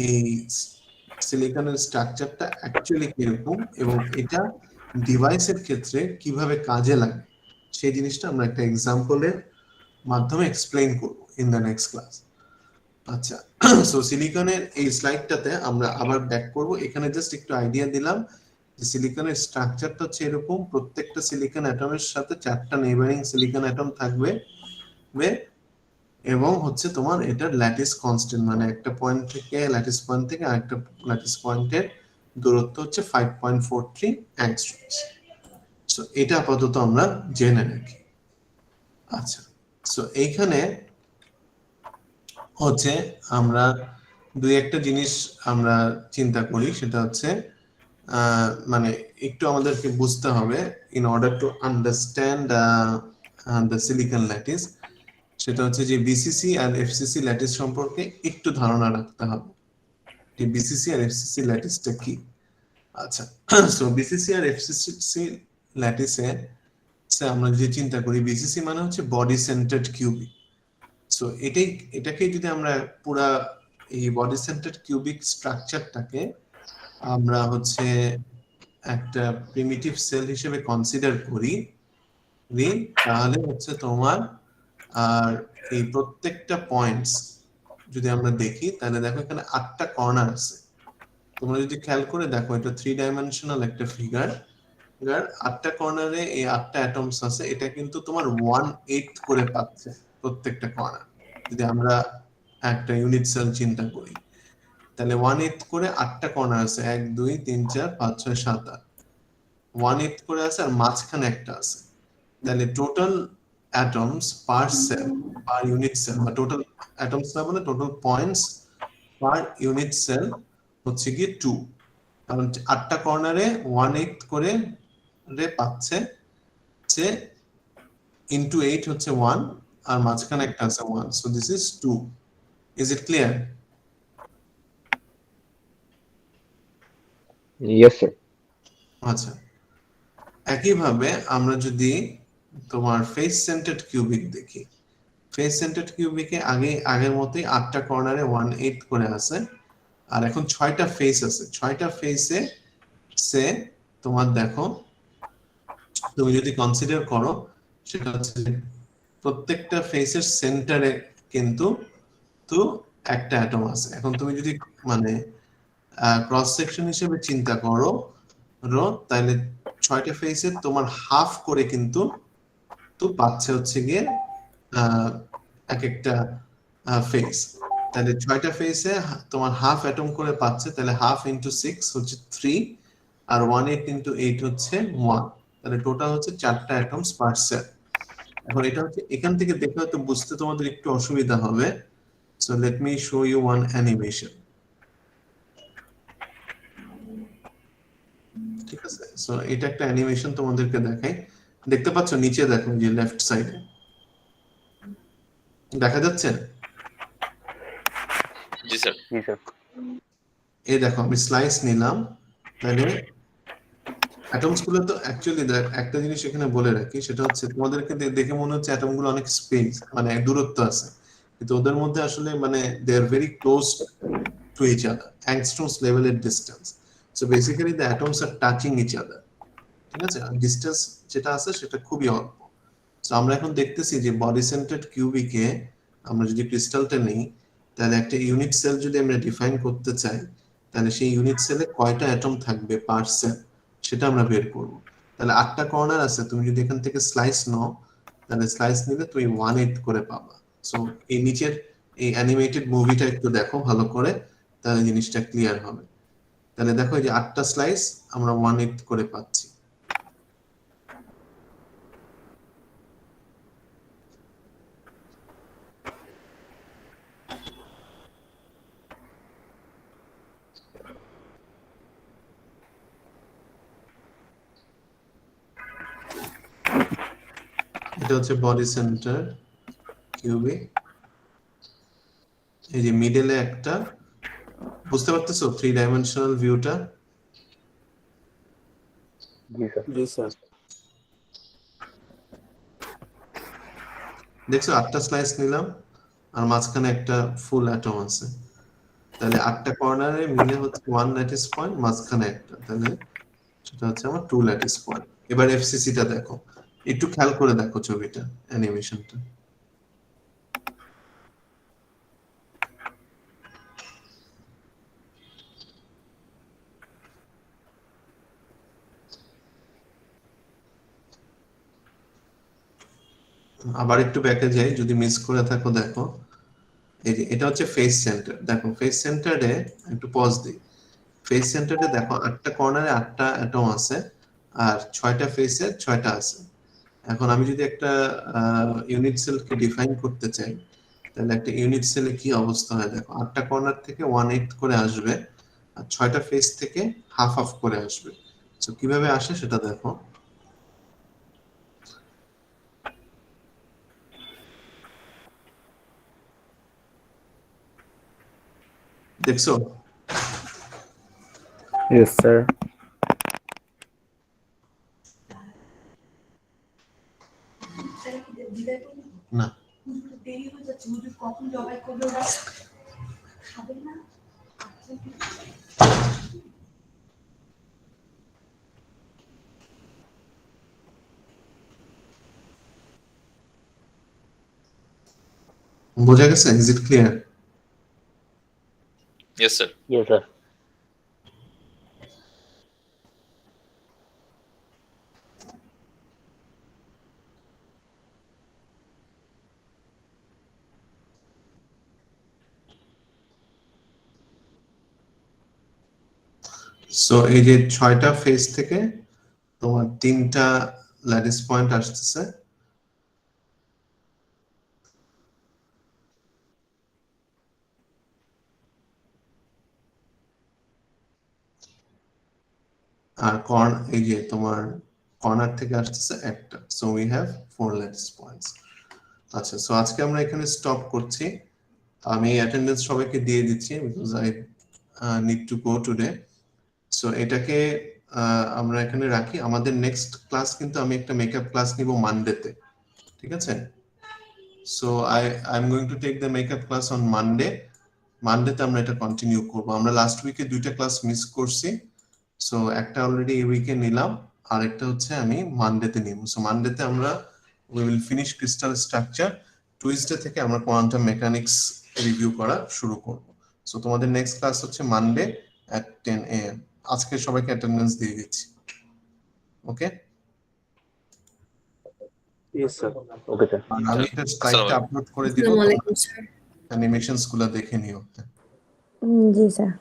এই সিলিকনের স্ট্রাকচারটা অ্যাকচুয়ালি কিরকম, এবং এটা ডিভাইসের ক্ষেত্রে কিভাবে কাজে লাগে সেই জিনিসটা আমরা একটা এক্সাম্পলের মাধ্যমে এক্সপ্লেইন করব ইন দ্য নেক্সট ক্লাস। আচ্ছা, সো সিলিকনের এই স্লাইডটাতে আমরা আবার ব্যাক করব। এখানে জাস্ট একটু আইডিয়া দিলাম যে সিলিকনের স্ট্রাকচারটা হচ্ছে এরকম, প্রত্যেকটা সিলিকন অ্যাটমের সাথে 4টা নেইবারিং সিলিকন অ্যাটম থাকবে এবং হচ্ছে তোমার এটার ল্যাটিস কনস্ট্যান্ট, মানে একটা পয়েন্ট থেকে ল্যাটিস পয়েন্ট থেকে আরেকটা ল্যাটিস পয়েন্টের দূরত্ব হচ্ছে 5.43 অ্যাংস্ট্রমস। সো এটা আপাতত আমরা জেনে রাখি। আচ্ছা, সো এইখানে হচ্ছে আমরা দুই একটা জিনিস আমরা চিন্তা করি, সেটা হচ্ছে মানে একটু আমাদেরকে বুঝতে হবে in order to understand the silicon lattice. সেটা হচ্ছে যে বিসিসি আর এফসিসি ল্যাটিস সম্পর্কে একটু ধারণা রাখতে হবে যে বিসিসি আর এফসিসি ল্যাটিসটা কি। আচ্ছা, সো বিসিসি আর এফসিসি ল্যাটিসে আমরা যে চিন্তা করি, বিসিসি মানে হচ্ছে বডি সেন্টার্ড কিউবিক। সো এটাকে যদি আমরা পুরা এই বডি সেন্টার্ড কিউবিক স্ট্রাকচারটাকে আমরা হচ্ছে একটা প্রিমিটিভ সেল হিসেবে কনসিডার করি, তাহলে হচ্ছে তোমার আর এই প্রত্যেকটা পয়েন্টস যদি আমরা দেখি, তাহলে দেখো এখানে 8টা কর্নার আছে। তোমরা যদি খেয়াল করে দেখো, এটা 3 ডাইমেনশনাল একটা ফিগার, 8টা কর্নারে এই 8টা অ্যাটমস আছে। এটা কিন্তু তোমার 1/8 করে পাচ্ছে প্রত্যেকটা কর্নার। যদি আমরা একটা ইউনিট সেল চিন্তা করি, তাহলে 1/8 করে 8টা কর্নার আছে, 1 2 3 4 5 6 7 8, 1/8 করে আছে, আর মাঝখানে একটা আছে। তাহলে total atoms per cell per unit cell, বা টোটাল atoms না বলে total points per unit cell হচ্ছে কি 2, কারণ 8টা কর্নারে 1/8 করে পাচ্ছে, যে ইনটু 8 হচ্ছে 1, আর মাঝখানে একটা আছে 1, so this is 2। Is it clear? Yes sir. আচ্ছা, একইভাবে আমরা যদি তোমার ফেস সেন্টার্ড কিউবিক দেখি, ফেস সেন্টার্ড কিউবিকে আগের মতোই 8টা কর্নারে 1/8 করে আছে, আর এখন 6টা ফেস আছে। 6টা ফেসে সে তোমার দেখো, তুমি যদি কনসিডার করো, সেটা হচ্ছে প্রত্যেকটা ফেসের সেন্টারে কিন্তু তো একটা অ্যাটম আছে। এখন তুমি যদি মানে ক্রস সেকশন হিসেবে চিন্তা করো তাহলে 6টা ফেসে তোমার হাফ করে কিন্তু তো পাচ্ছে হচ্ছে গিয়ে এক একটা ফেস। তাহলে 6টা ফেসে তোমার হাফ অ্যাটম করে পাচ্ছে, তাহলে হাফ ইনটু 6 হচ্ছে 3, আর 1/8 ইনটু 8 হচ্ছে 1, তাহলে টোটাল হচ্ছে 4টা অ্যাটমস পার সেল। এখন এটা হচ্ছে এখান থেকে দেখলে হয়তো বুঝতে তোমাদের একটু অসুবিধা হবে, so let me show you one animation. ঠিক আছে, সো এটা একটা অ্যানিমেশন তোমাদেরকে দেখাই। দেখতে পাচ্ছ নিচে দেখো যে লেফট সাইডে দেখা যাচ্ছে? জি স্যার। জি স্যার। এই দেখো আমি স্লাইস নিলাম, তাহলে অ্যাটমস গুলো তো অ্যাকচুয়ালি একটা জিনিস এখানে বলে রাখি, সেটা হচ্ছে তোমাদেরকে দেখে মনে হচ্ছে অ্যাটম গুলো অনেক স্পেস মানে দূরত্ব আছে, কিন্তু ওদের মধ্যে আসলে মানে they are very close to each other, angstroms লেভেলের distance. So basically the atoms are touching each other. ঠিক আছে, আর ডিসটেন্স যেটা আছে সেটা খুবই অল্প। সো আমরা এখন দেখতেছি যে বডি সেন্টার্ড কিউবিকে আমরা যদি ক্রিস্টালটা নেই, তাহলে একটা ইউনিট সেল যদি আমরা ডিফাইন করতে চাই, তাহলে সেই ইউনিট সেলে কয়টা অ্যাটম থাকবে পার সেল সেটা আমরা বের করব। তাহলে 8টা কর্নার আছে, তুমি যদি এখান থেকে স্লাইস নাও, তাহলে স্লাইস নিলে তুমি 1/8 করে পাবা। সো এই নিচের এই অ্যানিমেটেড মুভিটা একটু দেখো ভালো করে, তাহলে জিনিসটা ক্লিয়ার হবে। তাহলে দেখো এই যে 8টা স্লাইস আমরা 1/8 করে পাচ্ছি। এটা হচ্ছে বডি সেন্টার কিউবিক। এই যে মিডলে একটা, বুঝতে পারতেছো 3 ডাইমেনশনাল ভিউটা? জি স্যার। জি স্যার। দেখছো 8টা স্লাইস নিলাম, আর মাঝখানে একটা ফুল অ্যাটম আছে। তাহলে 8টা কর্নারে মিলে হচ্ছে 1 ল্যাটিস পয়েন্ট, মাঝখানে একটা, তাহলে সেটা হচ্ছে আমার 2 ল্যাটিস পয়েন্ট। এবার এফসিসিটা দেখো, একটু খেয়াল করে দেখো ছবিটা, অ্যানিমেশনটা। আবার একটু ব্যাকে যাই, যদি মিস করে থাকো দেখো, এই যে এটা হচ্ছে ফেস সেন্টার। দেখো ফেস সেন্টারে একটু পজ দিই, ফেস সেন্টারে দেখো 8টা কর্নারে 8টা অ্যাটম আছে, আর 6টা ফেসে 6টা আছে। এখন আমি যদি একটা ইউনিট সেলকে ডিফাইন করতে চাই, তাহলে একটা ইউনিট সেলে কি অবস্থা হয় দেখো, 8টা কর্নার থেকে 1/8 করে আসবে, আর 6টা ফেস থেকে হাফ হাফ করে আসবে। তো কিভাবে আসে সেটা দেখো। দেখছো? Yes, sir. না, বোঝা গেছে? Is it clear? Yes sir. Yes, sir. So এই যে 6টা ফেস থেকে তোমার 3টা ল্যাটিস পয়েন্ট আসতেছে, আর এই যে তোমার কর্নার থেকে আসতেছে একটা। So we have 4 lattice points. আচ্ছা, সো আজকে আমরা এখানে স্টপ করছি। আমি অ্যাটেন্ডেন্স সবাইকে দিয়ে দিচ্ছি, because I need to go today. So এটাকে আমরা এখানে রাখি। আমাদের নেক্সট ক্লাস কিন্তু আমি একটা মেকআপ ক্লাস নিব মানডেতে, ঠিক আছে? So I am going to take the makeup class on Monday. মানডেতে আমরা এটা কন্টিনিউ করব। আমরা লাস্ট উইকে 2টা ক্লাস মিস করছি, সো একটা অলরেডি এই উইকে নিলাম, আর একটা হচ্ছে আমি মানডেতে নিব। সো মানডেতে আমরা we will finish crystal structure. Tuesday থেকে আমরা কোয়ান্টাম মেকানিক্স রিভিউ করা শুরু করব। সো তোমাদের নেক্সট ক্লাস হচ্ছে মানডে at 10 AM। আজকে সবাইকে অ্যাটেন্ডেন্স দিয়ে দিচ্ছি, ওকে? Yes, sir. Okay, sir. আমি এটা স্লাইডটা আপলোড করে দিব, আসসালামু আলাইকুম স্যার। অ্যানিমেশনস গুলো দেখে নিও। জি স্যার।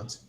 আচ্ছা।